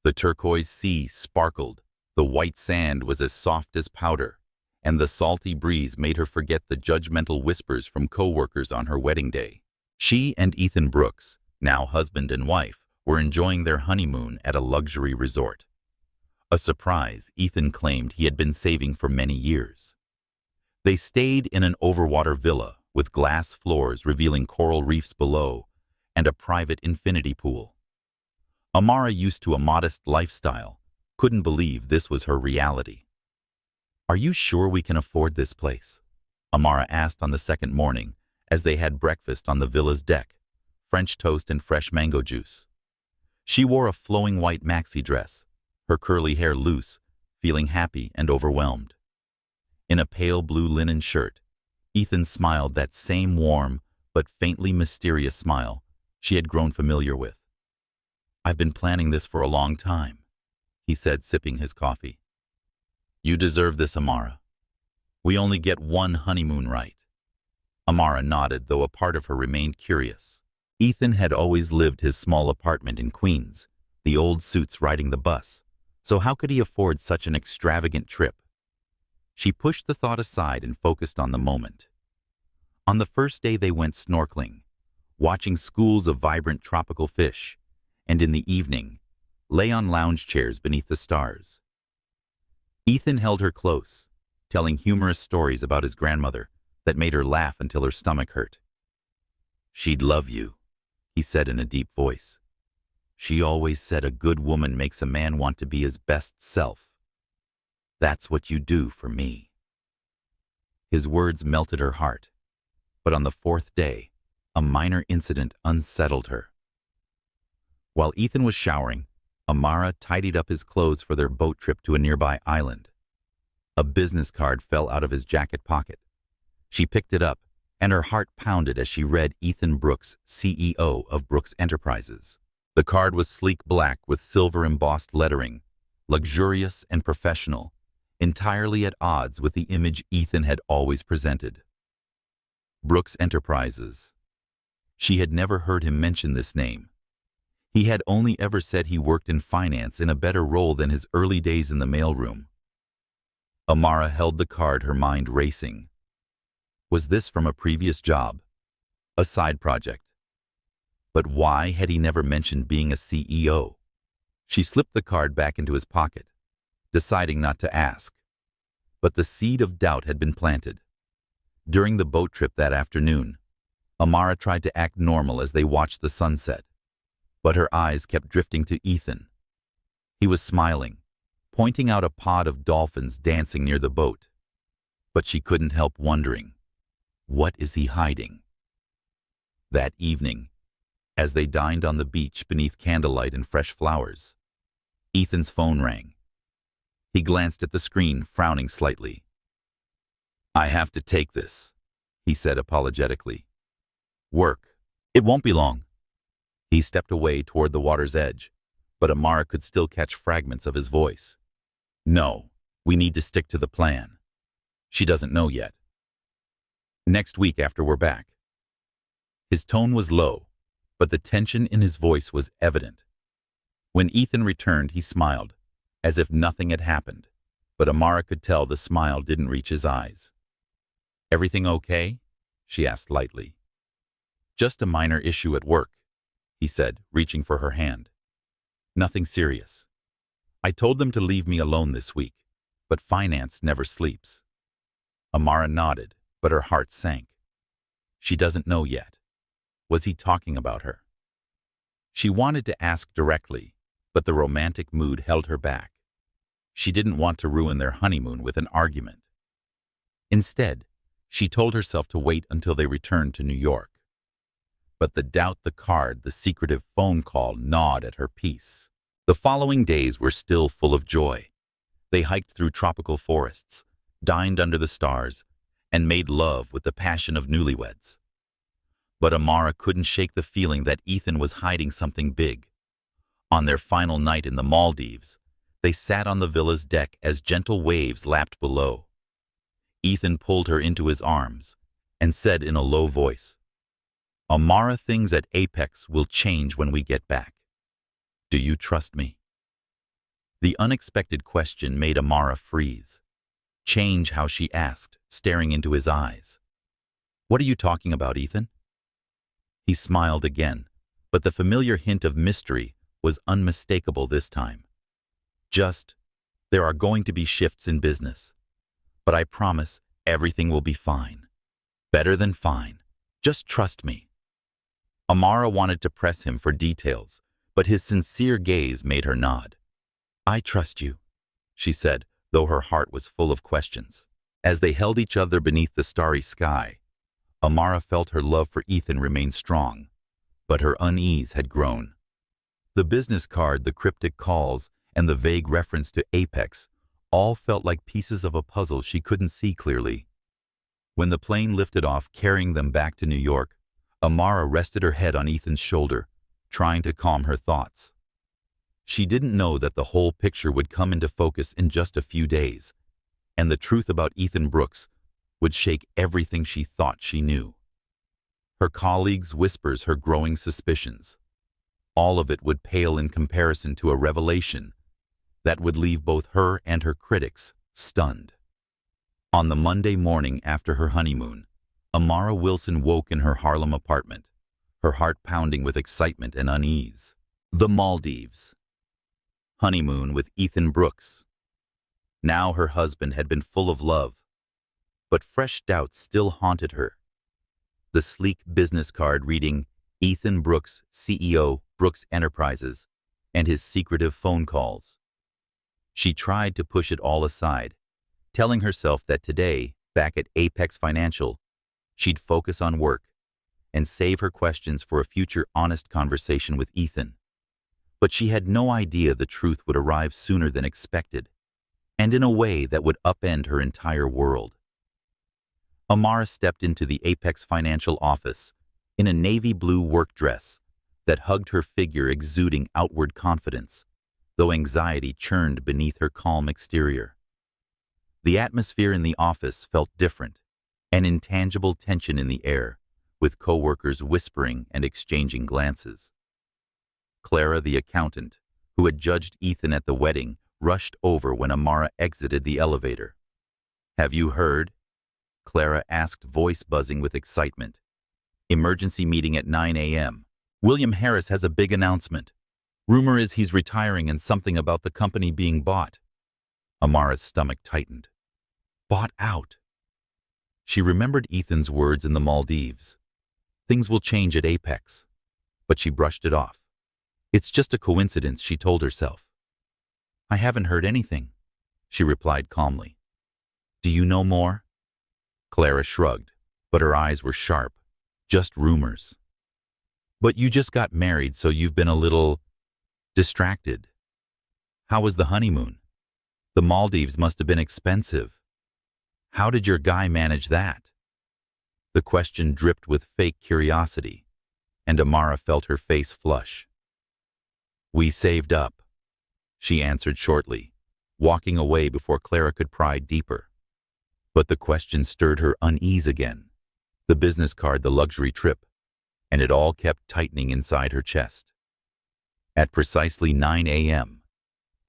The turquoise sea sparkled, the white sand was as soft as powder, and the salty breeze made her forget the judgmental whispers from co-workers on her wedding day. She and Ethan Brooks, now husband and wife, were enjoying their honeymoon at a luxury resort. A surprise Ethan claimed he had been saving for many years. They stayed in an overwater villa with glass floors revealing coral reefs below and a private infinity pool. Amara, used to a modest lifestyle, couldn't believe this was her reality. "Are you sure we can afford this place?" Amara asked on the second morning as they had breakfast on the villa's deck, French toast and fresh mango juice. She wore a flowing white maxi dress, her curly hair loose, feeling happy and overwhelmed. In a pale blue linen shirt, Ethan smiled that same warm but faintly mysterious smile she had grown familiar with. "I've been planning this for a long time," he said, sipping his coffee. "You deserve this, Amara. We only get one honeymoon right." Amara nodded, though a part of her remained curious. Ethan had always lived his small apartment in Queens, the old suits riding the bus, so how could he afford such an extravagant trip? She pushed the thought aside and focused on the moment. On the first day they went snorkeling, watching schools of vibrant tropical fish, and in the evening, lay on lounge chairs beneath the stars. Ethan held her close, telling humorous stories about his grandmother that made her laugh until her stomach hurt. "She'd love you," he said in a deep voice. "She always said a good woman makes a man want to be his best self. That's what you do for me." His words melted her heart, but on the fourth day, a minor incident unsettled her. While Ethan was showering, Amara tidied up his clothes for their boat trip to a nearby island. A business card fell out of his jacket pocket. She picked it up, and her heart pounded as she read Ethan Brooks, CEO of Brooks Enterprises. The card was sleek black with silver embossed lettering, luxurious and professional, entirely at odds with the image Ethan had always presented. Brooks Enterprises. She had never heard him mention this name. He had only ever said he worked in finance, in a better role than his early days in the mailroom. Amara held the card, her mind racing. Was this from a previous job? A side project? But why had he never mentioned being a CEO? She slipped the card back into his pocket, deciding not to ask. But the seed of doubt had been planted. During the boat trip that afternoon, Amara tried to act normal as they watched the sunset, but her eyes kept drifting to Ethan. He was smiling, pointing out a pod of dolphins dancing near the boat. But she couldn't help wondering, what is he hiding? That evening, as they dined on the beach beneath candlelight and fresh flowers, Ethan's phone rang. He glanced at the screen, frowning slightly. "I have to take this," he said apologetically. "Work. It won't be long." He stepped away toward the water's edge, but Amara could still catch fragments of his voice. No, we need to stick to the plan. She doesn't know yet. Next week after we're back. His tone was low, but the tension in his voice was evident. When Ethan returned, he smiled, as if nothing had happened, but Amara could tell the smile didn't reach his eyes. Everything okay? She asked lightly. Just a minor issue at work, he said, reaching for her hand. Nothing serious. I told them to leave me alone this week, but finance never sleeps. Amara nodded, but her heart sank. She doesn't know yet. Was he talking about her? She wanted to ask directly, but the romantic mood held her back. She didn't want to ruin their honeymoon with an argument. Instead, she told herself to wait until they returned to New York. But the doubt, the card, the secretive phone call gnawed at her peace. The following days were still full of joy. They hiked through tropical forests, dined under the stars, and made love with the passion of newlyweds. But Amara couldn't shake the feeling that Ethan was hiding something big. On their final night in the Maldives, they sat on the villa's deck as gentle waves lapped below. Ethan pulled her into his arms and said in a low voice, "Amara, things at Apex will change when we get back. Do you trust me?" The unexpected question made Amara freeze. Change how she asked, staring into his eyes. "What are you talking about, Ethan?" He smiled again, but the familiar hint of mystery was unmistakable this time. Just, there are going to be shifts in business. But I promise everything will be fine. Better than fine. Just trust me. Amara wanted to press him for details, but his sincere gaze made her nod. "I trust you," she said, though her heart was full of questions. As they held each other beneath the starry sky, Amara felt her love for Ethan remain strong, but her unease had grown. The business card, the cryptic calls, and the vague reference to Apex all felt like pieces of a puzzle she couldn't see clearly. When the plane lifted off, carrying them back to New York, Amara rested her head on Ethan's shoulder, trying to calm her thoughts. She didn't know that the whole picture would come into focus in just a few days, and the truth about Ethan Brooks would shake everything she thought she knew. Her colleagues' whispers, her growing suspicions. All of it would pale in comparison to a revelation that would leave both her and her critics stunned. On the Monday morning after her honeymoon, Amara Wilson woke in her Harlem apartment, her heart pounding with excitement and unease. The Maldives. Honeymoon with Ethan Brooks. Now her husband had been full of love, but fresh doubts still haunted her. The sleek business card reading Ethan Brooks, CEO, Brooks Enterprises, and his secretive phone calls. She tried to push it all aside, telling herself that today, back at Apex Financial, she'd focus on work and save her questions for a future honest conversation with Ethan. But she had no idea the truth would arrive sooner than expected, and in a way that would upend her entire world. Amara stepped into the Apex Financial office in a navy blue work dress that hugged her figure, exuding outward confidence, though anxiety churned beneath her calm exterior. The atmosphere in the office felt different, an intangible tension in the air, with coworkers whispering and exchanging glances. Clara, the accountant, who had judged Ethan at the wedding, rushed over when Amara exited the elevator. "Have you heard?" Clara asked, voice buzzing with excitement. "Emergency meeting at 9 a.m. William Harris has a big announcement. Rumor is he's retiring and something about the company being bought." Amara's stomach tightened. Bought out. She remembered Ethan's words in the Maldives. Things will change at Apex. But she brushed it off. It's just a coincidence, she told herself. "I haven't heard anything," she replied calmly. "Do you know more?" Clara shrugged, but her eyes were sharp. "Just rumors." "But you just got married, so you've been a little distracted. How was the honeymoon? The Maldives must have been expensive. How did your guy manage that?" The question dripped with fake curiosity, and Amara felt her face flush. "We saved up," she answered shortly, walking away before Clara could pry deeper. But the question stirred her unease again. The business card, the luxury trip, and it all kept tightening inside her chest. At precisely 9 a.m.,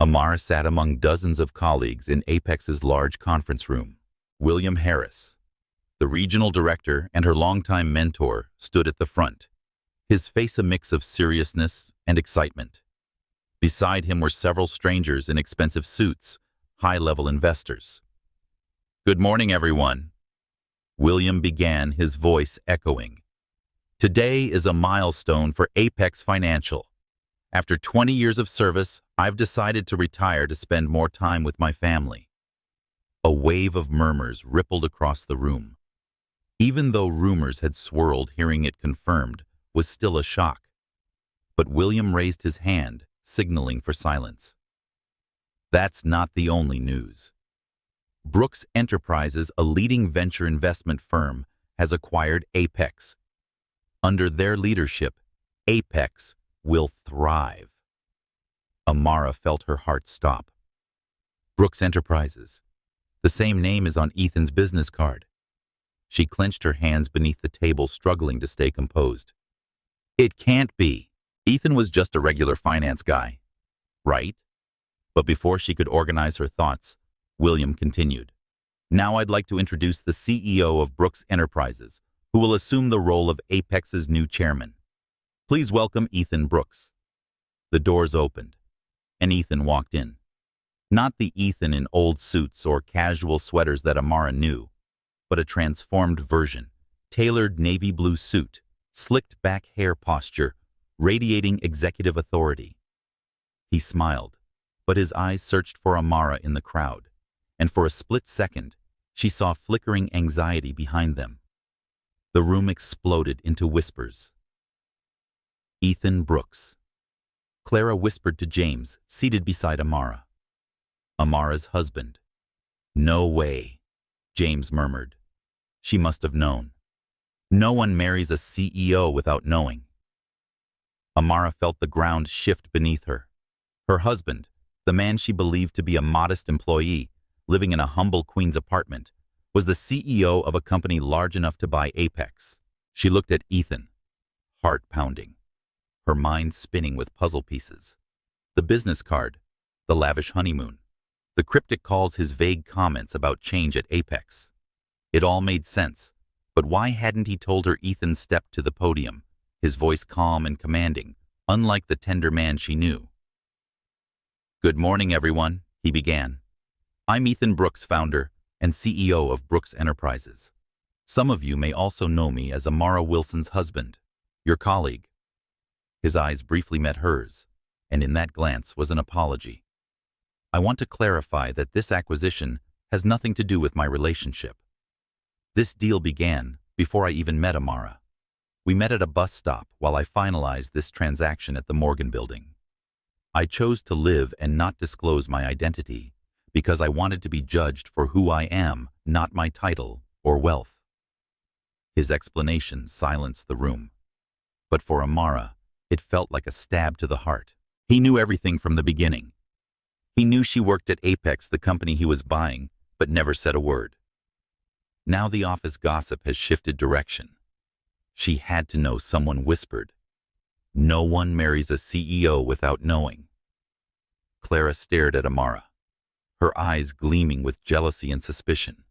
Amara sat among dozens of colleagues in Apex's large conference room. William Harris, the regional director and her longtime mentor, stood at the front, his face a mix of seriousness and excitement. Beside him were several strangers in expensive suits, high-level investors. "Good morning, everyone," William began, his voice echoing. "Today is a milestone for Apex Financial. After 20 years of service, I've decided to retire to spend more time with my family." A wave of murmurs rippled across the room. Even though rumors had swirled, hearing it confirmed was still a shock. But William raised his hand, signaling for silence. That's not the only news. Brooks Enterprises, a leading venture investment firm, has acquired Apex. Under their leadership, Apex will thrive. Amara felt her heart stop. Brooks Enterprises. The same name is on Ethan's business card. She clenched her hands beneath the table, struggling to stay composed. It can't be. Ethan was just a regular finance guy, right? But before she could organize her thoughts, William continued. Now I'd like to introduce the CEO of Brooks Enterprises, who will assume the role of Apex's new chairman. Please welcome Ethan Brooks. The doors opened, and Ethan walked in. Not the Ethan in old suits or casual sweaters that Amara knew, but a transformed version, tailored navy blue suit, slicked back hair posture, radiating executive authority. He smiled, but his eyes searched for Amara in the crowd, and for a split second, she saw flickering anxiety behind them. The room exploded into whispers. Ethan Brooks. Clara whispered to James, seated beside Amara. Amara's husband. No way, James murmured. She must have known. No one marries a CEO without knowing. Amara felt the ground shift beneath her. Her husband, the man she believed to be a modest employee, living in a humble Queens apartment, was the CEO of a company large enough to buy Apex. She looked at Ethan, heart pounding, her mind spinning with puzzle pieces. The business card, the lavish honeymoon, the cryptic calls, his vague comments about change at Apex. It all made sense, but why hadn't he told her? Ethan stepped to the podium, his voice calm and commanding, unlike the tender man she knew. "Good morning, everyone," he began. "I'm Ethan Brooks, founder and CEO of Brooks Enterprises. Some of you may also know me as Amara Wilson's husband, your colleague." His eyes briefly met hers, and in that glance was an apology. "I want to clarify that this acquisition has nothing to do with my relationship. This deal began before I even met Amara. We met at a bus stop while I finalized this transaction at the Morgan Building. I chose to live and not disclose my identity because I wanted to be judged for who I am, not my title or wealth." His explanation silenced the room. But for Amara, it felt like a stab to the heart. He knew everything from the beginning. He knew she worked at Apex, the company he was buying, but never said a word. Now the office gossip has shifted direction. She had to know. Someone whispered, "No one marries a CEO without knowing." Clara stared at Amara, her eyes gleaming with jealousy and suspicion.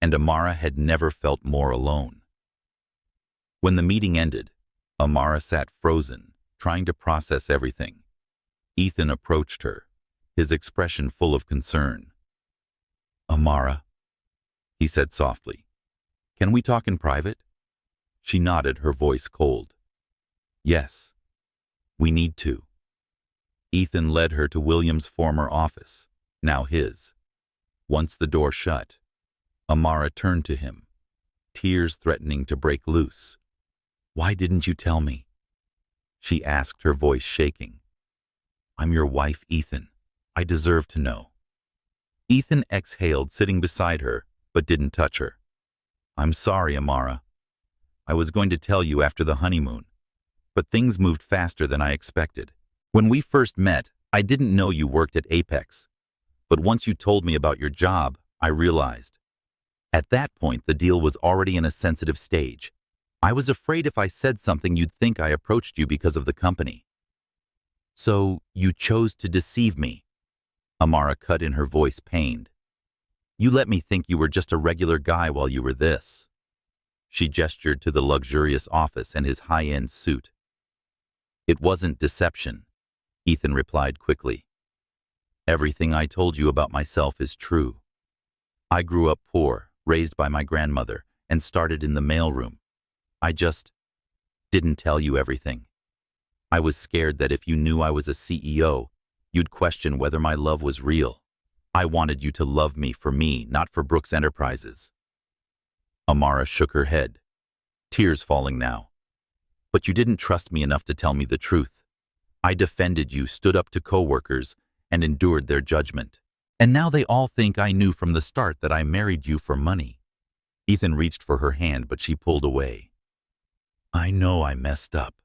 And Amara had never felt more alone. When the meeting ended, Amara sat frozen, trying to process everything. Ethan approached her, his expression full of concern. "Amara," he said softly, "can we talk in private?" She nodded, her voice cold. "Yes, we need to." Ethan led her to William's former office, now his. Once the door shut, Amara turned to him, tears threatening to break loose. "Why didn't you tell me?" she asked, her voice shaking. "I'm your wife, Ethan. I deserve to know." Ethan exhaled, sitting beside her, but didn't touch her. "I'm sorry, Amara. I was going to tell you after the honeymoon, but things moved faster than I expected. When we first met, I didn't know you worked at Apex, but once you told me about your job, I realized. At that point, the deal was already in a sensitive stage. I was afraid if I said something you'd think I approached you because of the company. So, you chose to deceive me. Amara cut in, her voice pained. You let me think you were just a regular guy while you were this. She gestured to the luxurious office and his high-end suit. It wasn't deception, Ethan replied quickly. Everything I told you about myself is true. I grew up poor, raised by my grandmother, and started in the mailroom. I just didn't tell you everything. I was scared that if you knew I was a CEO, you'd question whether my love was real. I wanted you to love me for me, not for Brooks Enterprises. Amara shook her head, tears falling now. But you didn't trust me enough to tell me the truth. I defended you, stood up to coworkers, and endured their judgment. And now they all think I knew from the start that I married you for money. Ethan reached for her hand, but she pulled away. I know I messed up,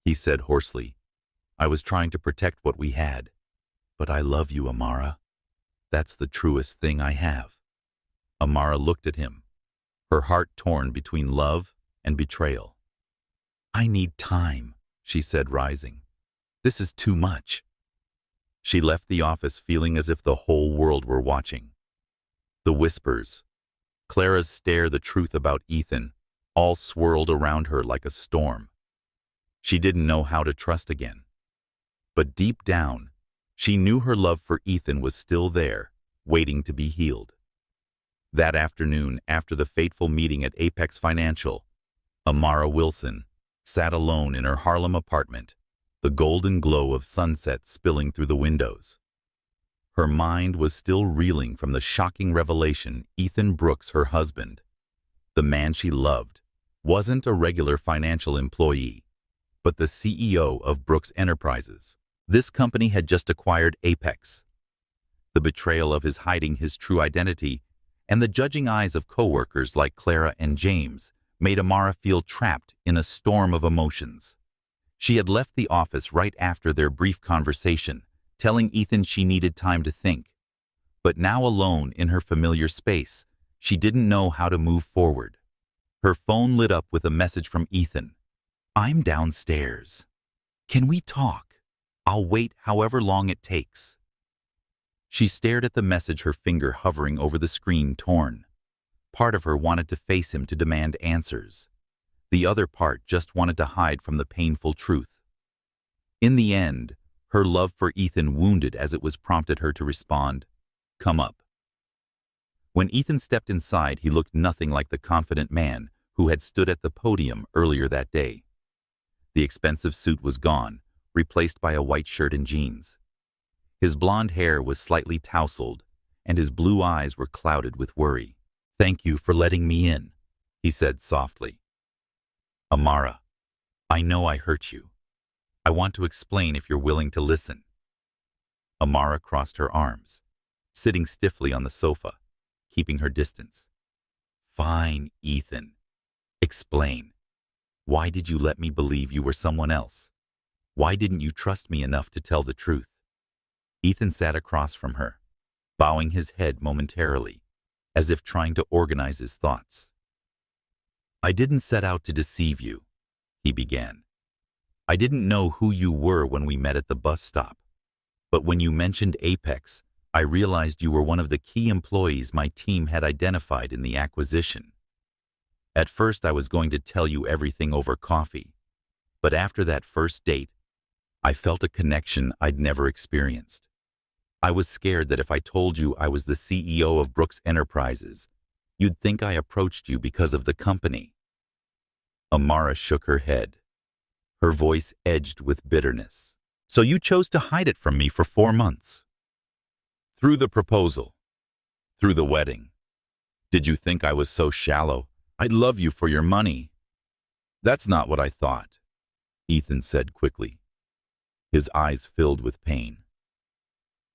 he said hoarsely. I was trying to protect what we had. But I love you, Amara. That's the truest thing I have. Amara looked at him, her heart torn between love and betrayal. I need time, she said, rising. This is too much. She left the office feeling as if the whole world were watching. The whispers, Clara's stare, the truth about Ethan, all swirled around her like a storm. She didn't know how to trust again. But deep down, she knew her love for Ethan was still there, waiting to be healed. That afternoon, after the fateful meeting at Apex Financial, Amara Wilson sat alone in her Harlem apartment, the golden glow of sunset spilling through the windows. Her mind was still reeling from the shocking revelation Ethan Brooks, her husband, the man she loved, wasn't a regular financial employee, but the CEO of Brooks Enterprises. This company had just acquired Apex. The betrayal of his hiding his true identity and the judging eyes of coworkers like Clara and James made Amara feel trapped in a storm of emotions. She had left the office right after their brief conversation, telling Ethan she needed time to think. But now alone in her familiar space, she didn't know how to move forward. Her phone lit up with a message from Ethan. I'm downstairs. Can we talk? I'll wait however long it takes. She stared at the message, her finger hovering over the screen, torn. Part of her wanted to face him to demand answers. The other part just wanted to hide from the painful truth. In the end, her love for Ethan wounded as it was prompted her to respond, "Come up." When Ethan stepped inside, he looked nothing like the confident man who had stood at the podium earlier that day. The expensive suit was gone, replaced by a white shirt and jeans. His blonde hair was slightly tousled, and his blue eyes were clouded with worry. "Thank you for letting me in," he said softly. "Amara, I know I hurt you. I want to explain if you're willing to listen." Amara crossed her arms, sitting stiffly on the sofa, keeping her distance. "Fine, Ethan. Explain. Why did you let me believe you were someone else? Why didn't you trust me enough to tell the truth?" Ethan sat across from her, bowing his head momentarily, as if trying to organize his thoughts. "I didn't set out to deceive you," he began. "I didn't know who you were when we met at the bus stop. But when you mentioned Apex, I realized you were one of the key employees my team had identified in the acquisition. At first, I was going to tell you everything over coffee. But after that first date, I felt a connection I'd never experienced. I was scared that if I told you I was the CEO of Brooks Enterprises, you'd think I approached you because of the company." Amara shook her head, her voice edged with bitterness. "So you chose to hide it from me for 4 months? Through the proposal, through the wedding. Did you think I was so shallow? I'd love you for your money." "That's not what I thought," Ethan said quickly, his eyes filled with pain.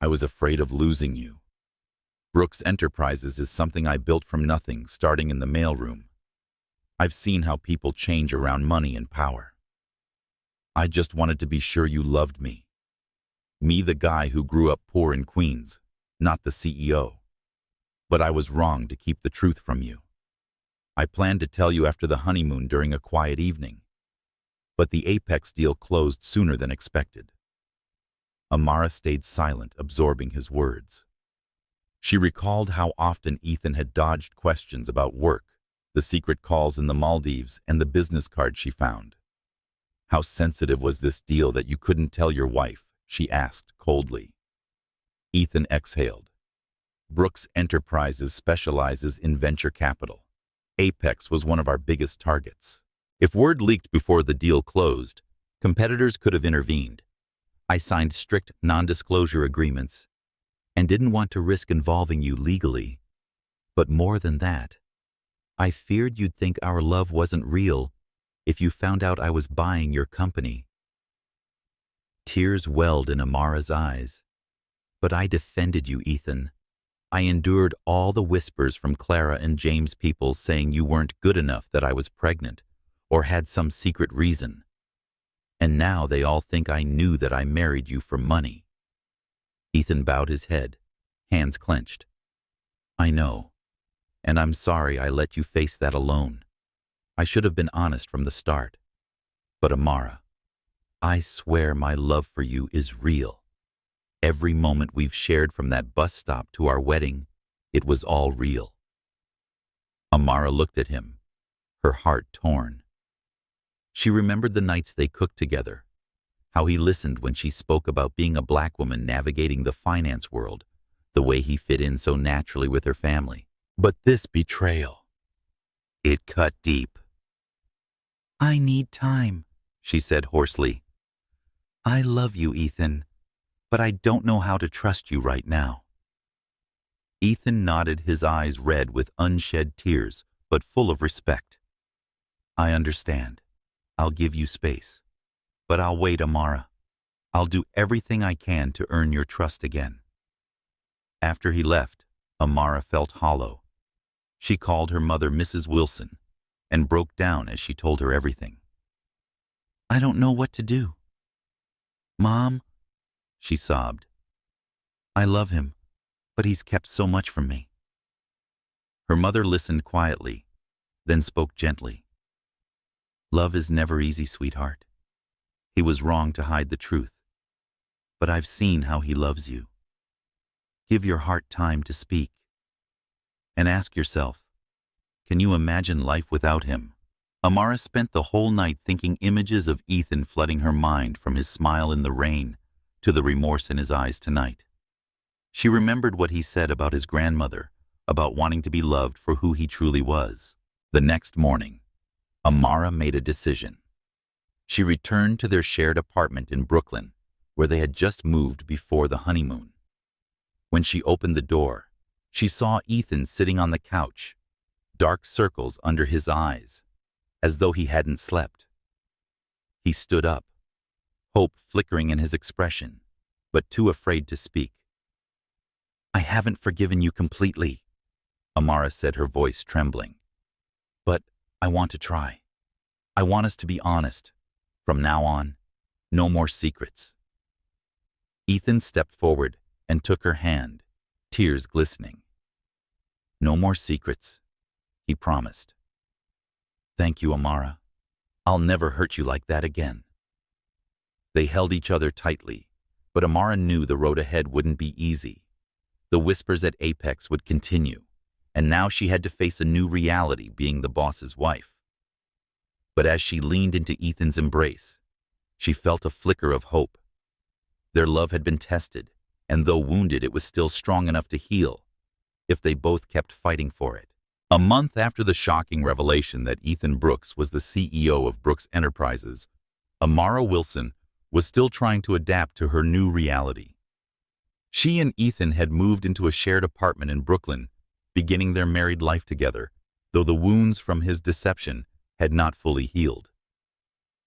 "I was afraid of losing you. Brooks Enterprises is something I built from nothing, starting in the mailroom. I've seen how people change around money and power. I just wanted to be sure you loved me, Me, the guy who grew up poor in Queens, not the CEO. But I was wrong to keep the truth from you. I planned to tell you after the honeymoon during a quiet evening, but the Apex deal closed sooner than expected. Amara stayed silent, absorbing his words. She recalled how often Ethan had dodged questions about work, the secret calls in the Maldives, and the business card she found. How sensitive was this deal that you couldn't tell your wife? She asked coldly. Ethan exhaled. Brooks Enterprises specializes in venture capital. Apex was one of our biggest targets. If word leaked before the deal closed, competitors could have intervened. I signed strict non-disclosure agreements and didn't want to risk involving you legally. But more than that, I feared you'd think our love wasn't real if you found out I was buying your company. Tears welled in Amara's eyes. But I defended you, Ethan. I endured all the whispers from Clara and James' people saying you weren't good enough, that I was pregnant, or had some secret reason. And now they all think I knew that I married you for money. Ethan bowed his head, hands clenched. I know, and I'm sorry I let you face that alone. I should have been honest from the start. But Amara, I swear my love for you is real. Every moment we've shared from that bus stop to our wedding, it was all real. Amara looked at him, her heart torn. She remembered the nights they cooked together, how he listened when she spoke about being a black woman navigating the finance world, the way he fit in so naturally with her family. But this betrayal, it cut deep. I need time, she said hoarsely. I love you, Ethan, but I don't know how to trust you right now. Ethan nodded, his eyes red with unshed tears, but full of respect. I understand. I'll give you space. But I'll wait, Amara. I'll do everything I can to earn your trust again. After he left, Amara felt hollow. She called her mother Mrs. Wilson and broke down as she told her everything. I don't know what to do. Mom, she sobbed. I love him, but he's kept so much from me. Her mother listened quietly, then spoke gently. Love is never easy, sweetheart. He was wrong to hide the truth, but I've seen how he loves you. Give your heart time to speak. And ask yourself, can you imagine life without him? Amara spent the whole night thinking images of Ethan flooding her mind, from his smile in the rain to the remorse in his eyes tonight. She remembered what he said about his grandmother, about wanting to be loved for who he truly was. The next morning, Amara made a decision. She returned to their shared apartment in Brooklyn, where they had just moved before the honeymoon. When she opened the door, she saw Ethan sitting on the couch, dark circles under his eyes, as though he hadn't slept. He stood up, hope flickering in his expression, but too afraid to speak. I haven't forgiven you completely, Amara said, her voice trembling. But I want to try. I want us to be honest. From now on, no more secrets. Ethan stepped forward and took her hand, tears glistening. No more secrets, he promised. Thank you, Amara. I'll never hurt you like that again. They held each other tightly, but Amara knew the road ahead wouldn't be easy. The whispers at Apex would continue, and now she had to face a new reality, being the boss's wife. But as she leaned into Ethan's embrace, she felt a flicker of hope. Their love had been tested, and though wounded, it was still strong enough to heal, if they both kept fighting for it. A month after the shocking revelation that Ethan Brooks was the CEO of Brooks Enterprises, Amara Wilson was still trying to adapt to her new reality. She and Ethan had moved into a shared apartment in Brooklyn, beginning their married life together, though the wounds from his deception had not fully healed.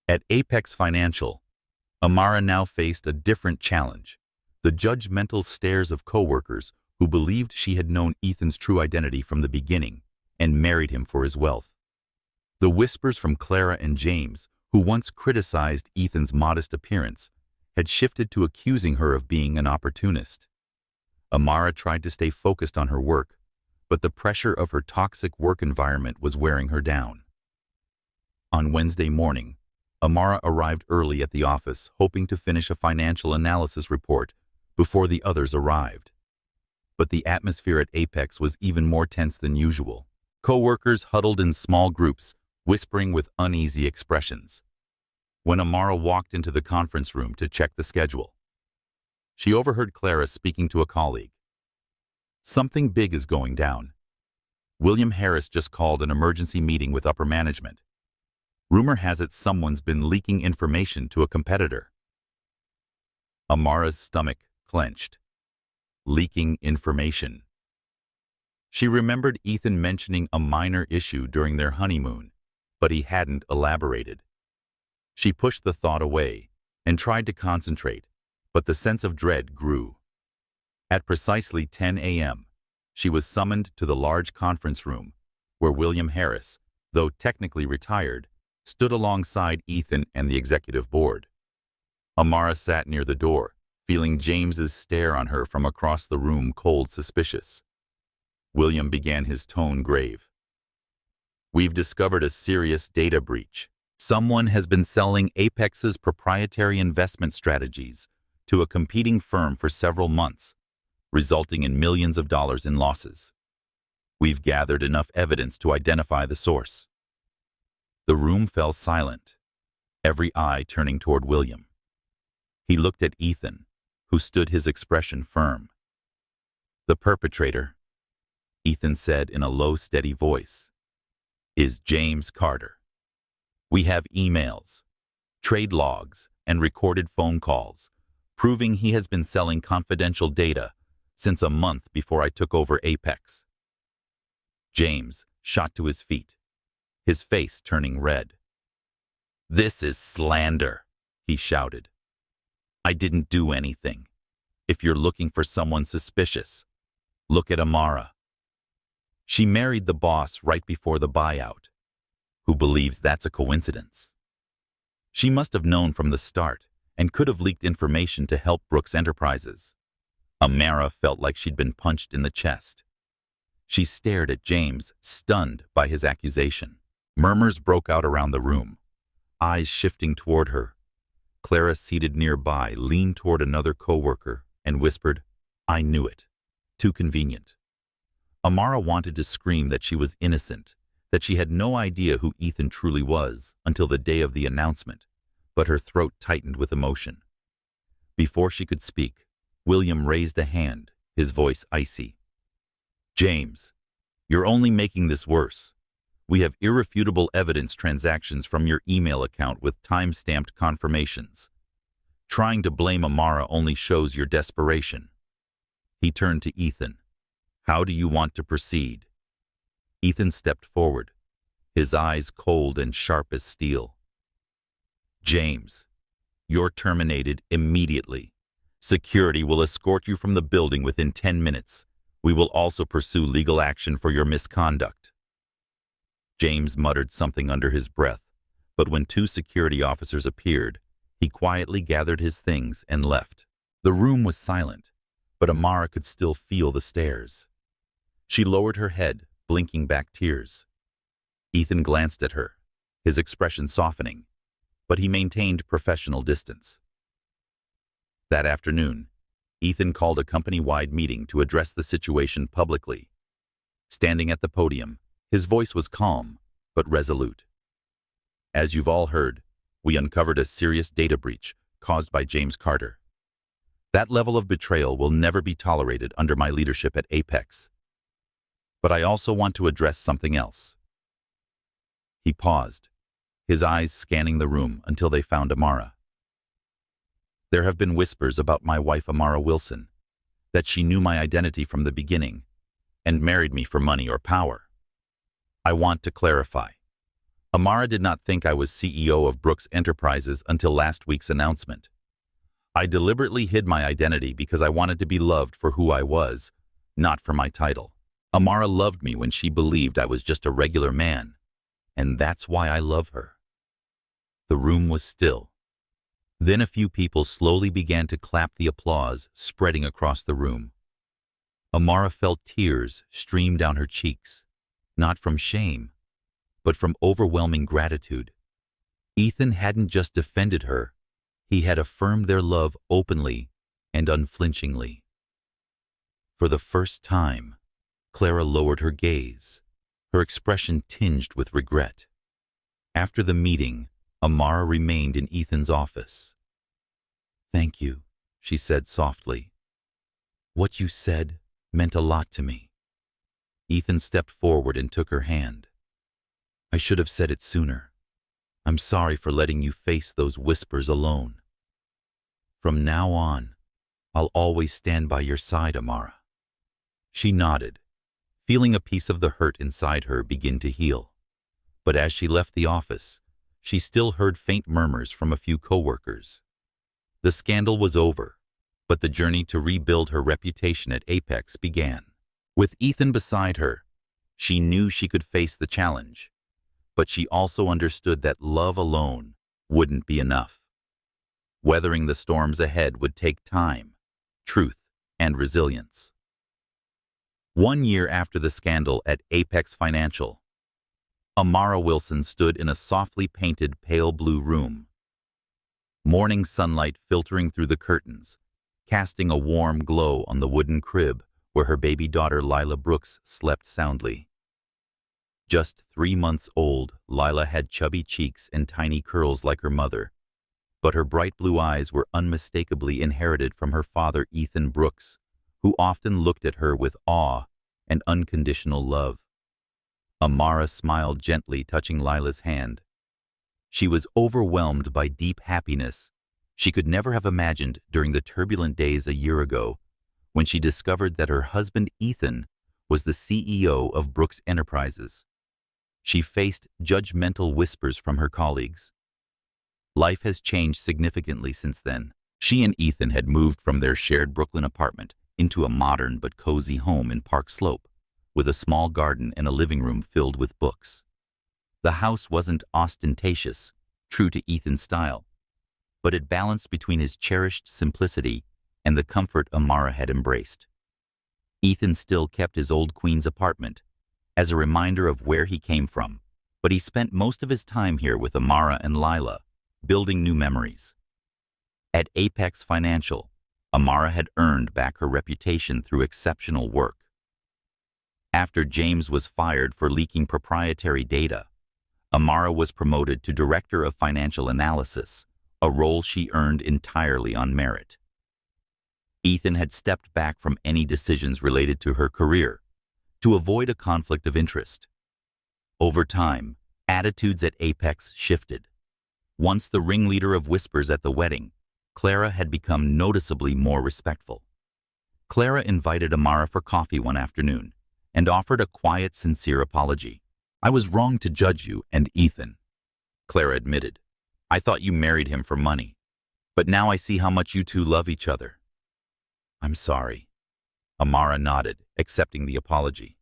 At Apex Financial, Amara now faced a different challenge: the judgmental stares of coworkers who believed she had known Ethan's true identity from the beginning and married him for his wealth. The whispers from Clara and James, who once criticized Ethan's modest appearance, had shifted to accusing her of being an opportunist. Amara tried to stay focused on her work, but the pressure of her toxic work environment was wearing her down. On Wednesday morning, Amara arrived early at the office, hoping to finish a financial analysis report before the others arrived. But the atmosphere at Apex was even more tense than usual. Co-workers huddled in small groups, whispering with uneasy expressions. When Amara walked into the conference room to check the schedule, she overheard Clara speaking to a colleague. "Something big is going down. William Harris just called an emergency meeting with upper management. Rumor has it someone's been leaking information to a competitor." Amara's stomach clenched. Leaking information. She remembered Ethan mentioning a minor issue during their honeymoon, but he hadn't elaborated. She pushed the thought away and tried to concentrate, but the sense of dread grew. At precisely 10 a.m., she was summoned to the large conference room, where William Harris, though technically retired, stood alongside Ethan and the executive board. Amara sat near the door, feeling James's stare on her from across the room cold suspicious. William began, his tone grave. "We've discovered a serious data breach. Someone has been selling Apex's proprietary investment strategies to a competing firm for several months, resulting in millions of dollars in losses. We've gathered enough evidence to identify the source." The room fell silent, every eye turning toward William. He looked at Ethan, who stood, his expression firm. "The perpetrator," Ethan said in a low, steady voice, "is James Carter. We have emails, trade logs, and recorded phone calls, proving he has been selling confidential data since a month before I took over Apex." James shot to his feet, his face turning red. "This is slander," he shouted. "I didn't do anything. If you're looking for someone suspicious, look at Amara. She married the boss right before the buyout. Who believes that's a coincidence? She must have known from the start and could have leaked information to help Brooks Enterprises." Amara felt like she'd been punched in the chest. She stared at James, stunned by his accusation. Murmurs broke out around the room, eyes shifting toward her. Clara, seated nearby, leaned toward another co-worker and whispered, "I knew it. Too convenient." Amara wanted to scream that she was innocent, that she had no idea who Ethan truly was until the day of the announcement, but her throat tightened with emotion. Before she could speak, William raised a hand, his voice icy. "James, you're only making this worse. We have irrefutable evidence transactions from your email account with time-stamped confirmations. Trying to blame Amara only shows your desperation." He turned to Ethan. "How do you want to proceed?" Ethan stepped forward, his eyes cold and sharp as steel. "James, you're terminated immediately. Security will escort you from the building within 10 minutes. We will also pursue legal action for your misconduct." James muttered something under his breath, but when 2 security officers appeared, he quietly gathered his things and left. The room was silent, but Amara could still feel the stares. She lowered her head, blinking back tears. Ethan glanced at her, his expression softening, but he maintained professional distance. That afternoon, Ethan called a company-wide meeting to address the situation publicly. Standing at the podium, his voice was calm, but resolute. "As you've all heard, we uncovered a serious data breach caused by James Carter. That level of betrayal will never be tolerated under my leadership at Apex. But I also want to address something else." He paused, his eyes scanning the room until they found Amara. "There have been whispers about my wife Amara Wilson, that she knew my identity from the beginning and married me for money or power. I want to clarify. Amara did not think I was CEO of Brooks Enterprises until last week's announcement. I deliberately hid my identity because I wanted to be loved for who I was, not for my title. Amara loved me when she believed I was just a regular man, and that's why I love her." The room was still. Then a few people slowly began to clap, the applause spreading across the room. Amara felt tears stream down her cheeks, not from shame, but from overwhelming gratitude. Ethan hadn't just defended her, he had affirmed their love openly and unflinchingly. For the first time, Clara lowered her gaze, her expression tinged with regret. After the meeting, Amara remained in Ethan's office. "Thank you," she said softly. "What you said meant a lot to me." Ethan stepped forward and took her hand. "I should have said it sooner. I'm sorry for letting you face those whispers alone. From now on, I'll always stand by your side, Amara." She nodded, feeling a piece of the hurt inside her begin to heal. But as she left the office, she still heard faint murmurs from a few coworkers. The scandal was over, but the journey to rebuild her reputation at Apex began. With Ethan beside her, she knew she could face the challenge, but she also understood that love alone wouldn't be enough. Weathering the storms ahead would take time, truth, and resilience. 1 year after the scandal at Apex Financial, Amara Wilson stood in a softly painted pale blue room. Morning sunlight filtering through the curtains, casting a warm glow on the wooden crib where her baby daughter Lila Brooks slept soundly. Just 3 months old, Lila had chubby cheeks and tiny curls like her mother, but her bright blue eyes were unmistakably inherited from her father Ethan Brooks, who often looked at her with awe and unconditional love. Amara smiled gently, touching Lila's hand. She was overwhelmed by deep happiness she could never have imagined during the turbulent days a year ago when she discovered that her husband Ethan was the CEO of Brooks Enterprises. She faced judgmental whispers from her colleagues. Life has changed significantly since then. She and Ethan had moved from their shared Brooklyn apartment into a modern but cozy home in Park Slope, with a small garden and a living room filled with books. The house wasn't ostentatious, true to Ethan's style, but it balanced between his cherished simplicity and the comfort Amara had embraced. Ethan still kept his old Queens apartment as a reminder of where he came from, but he spent most of his time here with Amara and Lila, building new memories. At Apex Financial, Amara had earned back her reputation through exceptional work. After James was fired for leaking proprietary data, Amara was promoted to Director of Financial Analysis, a role she earned entirely on merit. Ethan had stepped back from any decisions related to her career to avoid a conflict of interest. Over time, attitudes at Apex shifted. Once the ringleader of whispers at the wedding, Clara had become noticeably more respectful. Clara invited Amara for coffee one afternoon and offered a quiet, sincere apology. "I was wrong to judge you and Ethan," Clara admitted. "I thought you married him for money, but now I see how much you two love each other." "I'm sorry." Amara nodded, accepting the apology.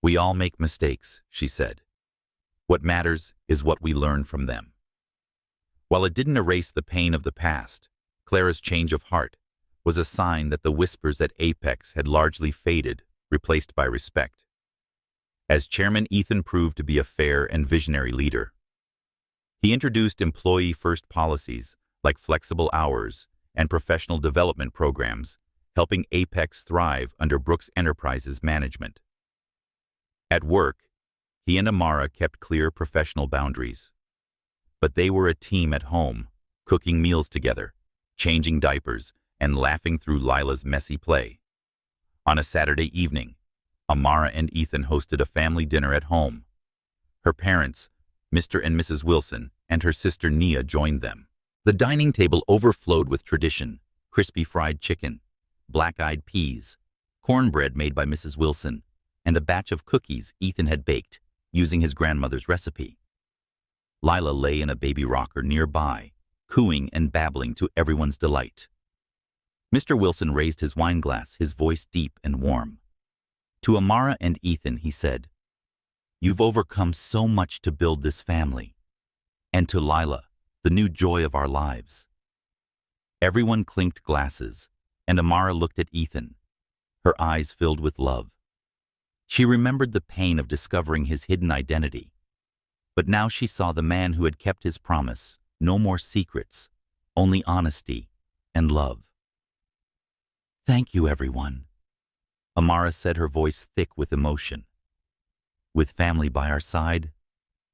"We all make mistakes," she said. "What matters is what we learn from them." While it didn't erase the pain of the past, Clara's change of heart was a sign that the whispers at Apex had largely faded, replaced by respect. As chairman, Ethan proved to be a fair and visionary leader. He introduced employee-first policies like flexible hours and professional development programs, helping Apex thrive under Brooks Enterprises management. At work, he and Amara kept clear professional boundaries. But they were a team at home, cooking meals together, changing diapers, and laughing through Lila's messy play. On a Saturday evening, Amara and Ethan hosted a family dinner at home. Her parents, Mr. and Mrs. Wilson, and her sister Nia joined them. The dining table overflowed with tradition: crispy fried chicken, black-eyed peas, cornbread made by Mrs. Wilson, and a batch of cookies Ethan had baked using his grandmother's recipe. Lila lay in a baby rocker nearby, cooing and babbling to everyone's delight. Mr. Wilson raised his wine glass, his voice deep and warm. To Amara and Ethan, he said, "You've overcome so much to build this family." And to Lila, the new joy of our lives." Everyone clinked glasses, and Amara looked at Ethan, her eyes filled with love. She remembered the pain of discovering his hidden identity. But now she saw the man who had kept his promise, no more secrets, only honesty and love. "Thank you, everyone," Amara said, her voice thick with emotion. "With family by our side,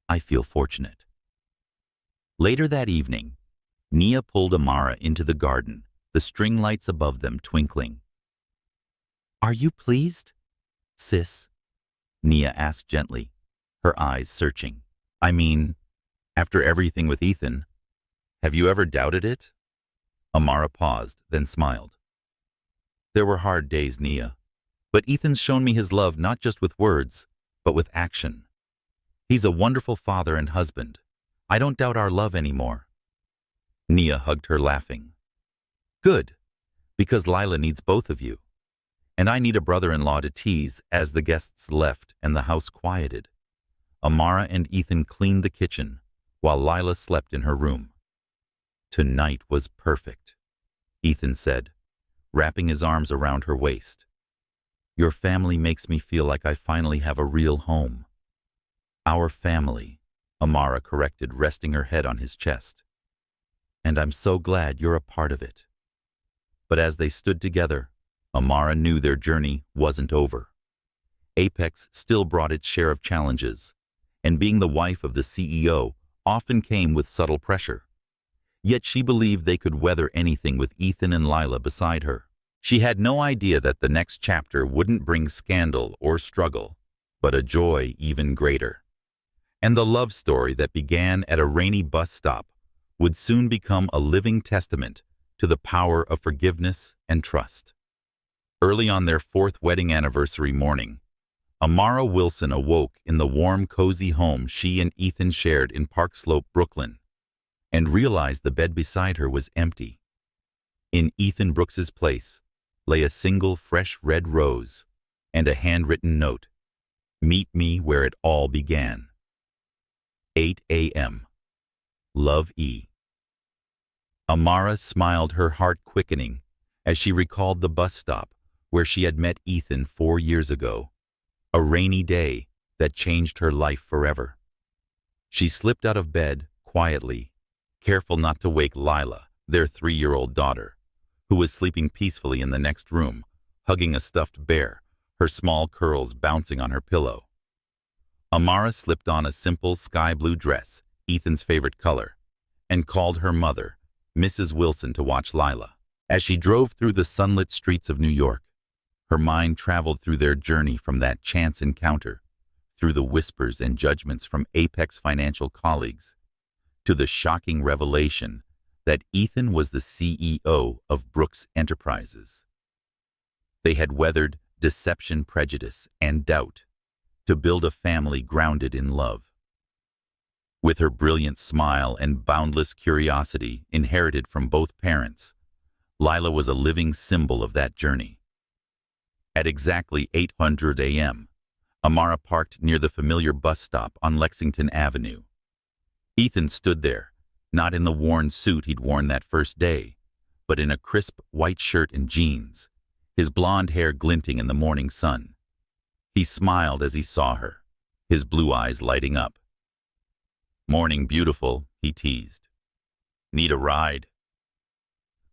I feel fortunate." Later that evening, Nia pulled Amara into the garden, the string lights above them twinkling. "Are you pleased, sis?" Nia asked gently, her eyes searching. "I mean, after everything with Ethan, have you ever doubted it?" Amara paused, then smiled. "There were hard days, Nia, but Ethan's shown me his love not just with words, but with action. He's a wonderful father and husband. I don't doubt our love anymore." Nia hugged her, laughing. "Good, because Lila needs both of you. And I need a brother-in-law to tease." As the guests left and the house quieted, Amara and Ethan cleaned the kitchen while Lila slept in her room. "Tonight was perfect," Ethan said, wrapping his arms around her waist. "Your family makes me feel like I finally have a real home." "Our family," Amara corrected, resting her head on his chest. "And I'm so glad you're a part of it." But as they stood together, Amara knew their journey wasn't over. Apex still brought its share of challenges, and being the wife of the CEO often came with subtle pressure. Yet she believed they could weather anything with Ethan and Lila beside her. She had no idea that the next chapter wouldn't bring scandal or struggle, but a joy even greater. And the love story that began at a rainy bus stop would soon become a living testament to the power of forgiveness and trust. Early on their 4th wedding anniversary morning, Amara Wilson awoke in the warm, cozy home she and Ethan shared in Park Slope, Brooklyn, and realized the bed beside her was empty. In Ethan Brooks's place lay a single fresh red rose and a handwritten note, "Meet me where it all began. 8 a.m. Love, E." Amara smiled, her heart quickening, as she recalled the bus stop where she had met Ethan 4 years ago, a rainy day that changed her life forever. She slipped out of bed quietly, careful not to wake Lila, their 3-year-old daughter, who was sleeping peacefully in the next room, hugging a stuffed bear, her small curls bouncing on her pillow. Amara slipped on a simple sky blue dress, Ethan's favorite color, and called her mother, Mrs. Wilson, to watch Lila. As she drove through the sunlit streets of New York, her mind traveled through their journey from that chance encounter, through the whispers and judgments from Apex financial colleagues, to the shocking revelation that Ethan was the CEO of Brooks Enterprises. They had weathered deception, prejudice, and doubt to build a family grounded in love. With her brilliant smile and boundless curiosity inherited from both parents, Lila was a living symbol of that journey. At exactly 8:00 a.m., Amara parked near the familiar bus stop on Lexington Avenue. Ethan stood there, not in the worn suit he'd worn that first day, but in a crisp white shirt and jeans, his blonde hair glinting in the morning sun. He smiled as he saw her, his blue eyes lighting up. "Morning, beautiful," he teased. "Need a ride?"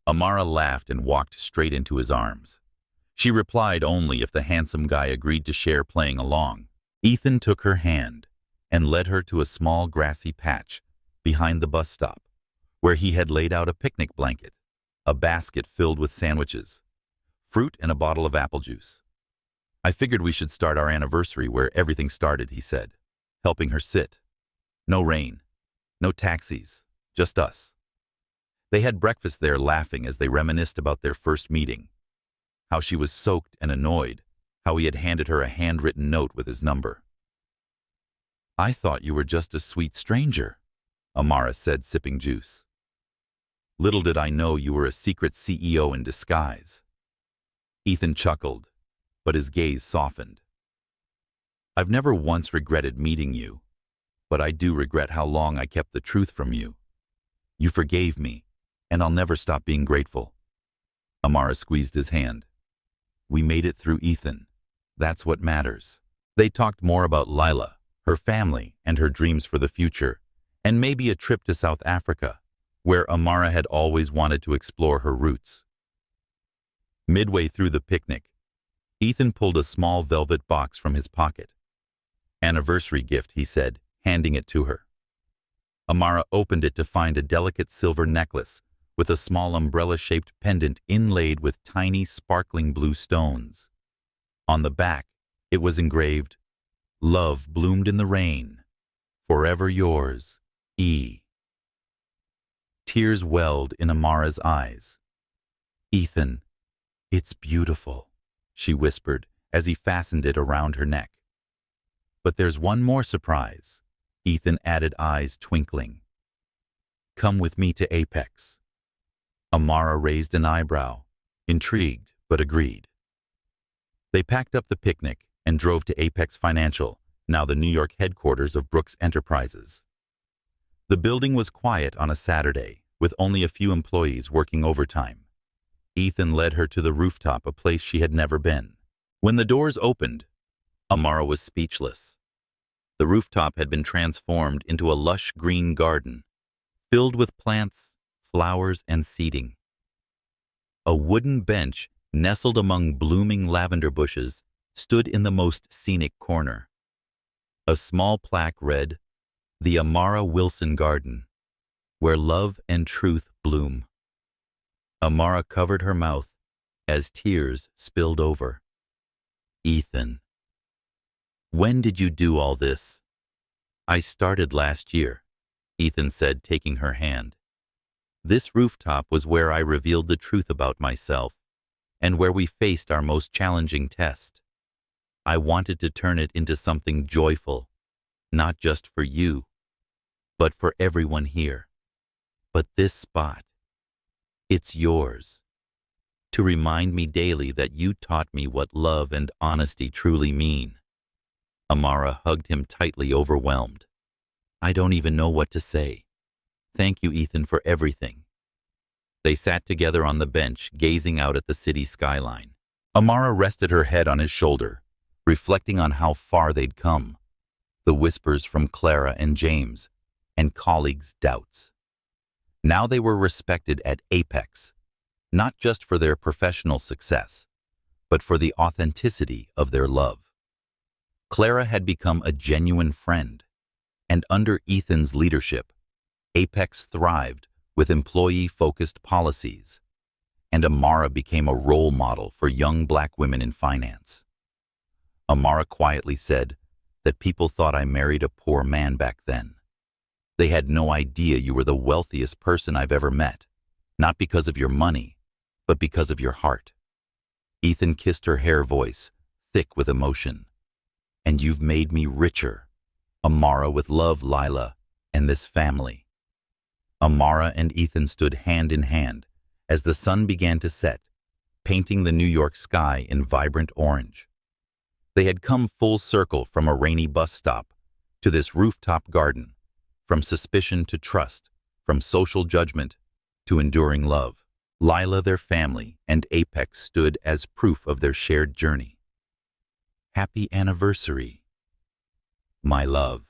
Amara laughed and walked straight into his arms. She replied only if the handsome guy agreed to share playing along. Ethan took her hand and led her to a small grassy patch behind the bus stop, where he had laid out a picnic blanket, a basket filled with sandwiches, fruit, and a bottle of apple juice. "I figured we should start our anniversary where everything started," he said, helping her sit. No rain, no taxis, just us. They had breakfast there, laughing as they reminisced about their first meeting, how she was soaked and annoyed, how he had handed her a handwritten note with his number. "I thought you were just a sweet stranger," Amara said, sipping juice. "Little did I know you were a secret CEO in disguise." Ethan chuckled, but his gaze softened. "I've never once regretted meeting you, but I do regret how long I kept the truth from you. You forgave me, and I'll never stop being grateful. Amara squeezed his hand. We made it through, Ethan. That's what matters. They talked more about Lila, her family, and her dreams for the future, and maybe a trip to South Africa, where Amara had always wanted to explore her roots. Midway through the picnic, Ethan pulled a small velvet box from his pocket. Anniversary gift, he said, handing it to her. Amara opened it to find a delicate silver necklace with a small umbrella-shaped pendant inlaid with tiny, sparkling blue stones. On the back, it was engraved, Love bloomed in the rain. Forever yours, E. Tears welled in Amara's eyes. Ethan, it's beautiful, she whispered as he fastened it around her neck. But there's one more surprise, Ethan added, eyes twinkling. Come with me to Apex. Amara raised an eyebrow, intrigued but agreed. They packed up the picnic and drove to Apex Financial, now the New York headquarters of Brooks Enterprises. The building was quiet on a Saturday, with only a few employees working overtime. Ethan led her to the rooftop, a place she had never been. When the doors opened, Amara was speechless. The rooftop had been transformed into a lush green garden, filled with plants, flowers, and seating. A wooden bench nestled among blooming lavender bushes stood in the most scenic corner. A small plaque read, "The Amara Wilson Garden, where love and truth bloom." Amara covered her mouth as tears spilled over. Ethan, when did you do all this? I started last year, Ethan said, taking her hand. This rooftop was where I revealed the truth about myself and where we faced our most challenging test. I wanted to turn it into something joyful, not just for you, but for everyone here. But this spot, it's yours, to remind me daily that you taught me what love and honesty truly mean. Amara hugged him tightly, overwhelmed. I don't even know what to say. Thank you, Ethan, for everything. They sat together on the bench, gazing out at the city skyline. Amara rested her head on his shoulder, reflecting on how far they'd come, the whispers from Clara and James, and colleagues' doubts. Now they were respected at Apex, not just for their professional success, but for the authenticity of their love. Clara had become a genuine friend, and under Ethan's leadership, Apex thrived with employee-focused policies, and Amara became a role model for young Black women in finance. Amara quietly said that people thought I married a poor man back then. They had no idea you were the wealthiest person I've ever met, not because of your money, but because of your heart. Ethan kissed her hair, voice thick with emotion. And you've made me richer, Amara, with love, Lila, and this family. Amara and Ethan stood hand in hand as the sun began to set, painting the New York sky in vibrant orange. They had come full circle from a rainy bus stop to this rooftop garden, from suspicion to trust, from social judgment to enduring love. Lila, their family, and Apex stood as proof of their shared journey. Happy anniversary, my love,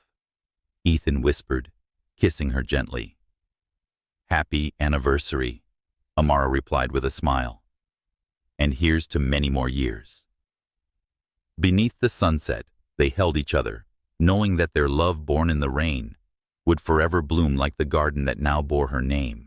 Ethan whispered, kissing her gently. Happy anniversary, Amara replied with a smile. And here's to many more years. Beneath the sunset, they held each other, knowing that their love born in the rain would forever bloom like the garden that now bore her name.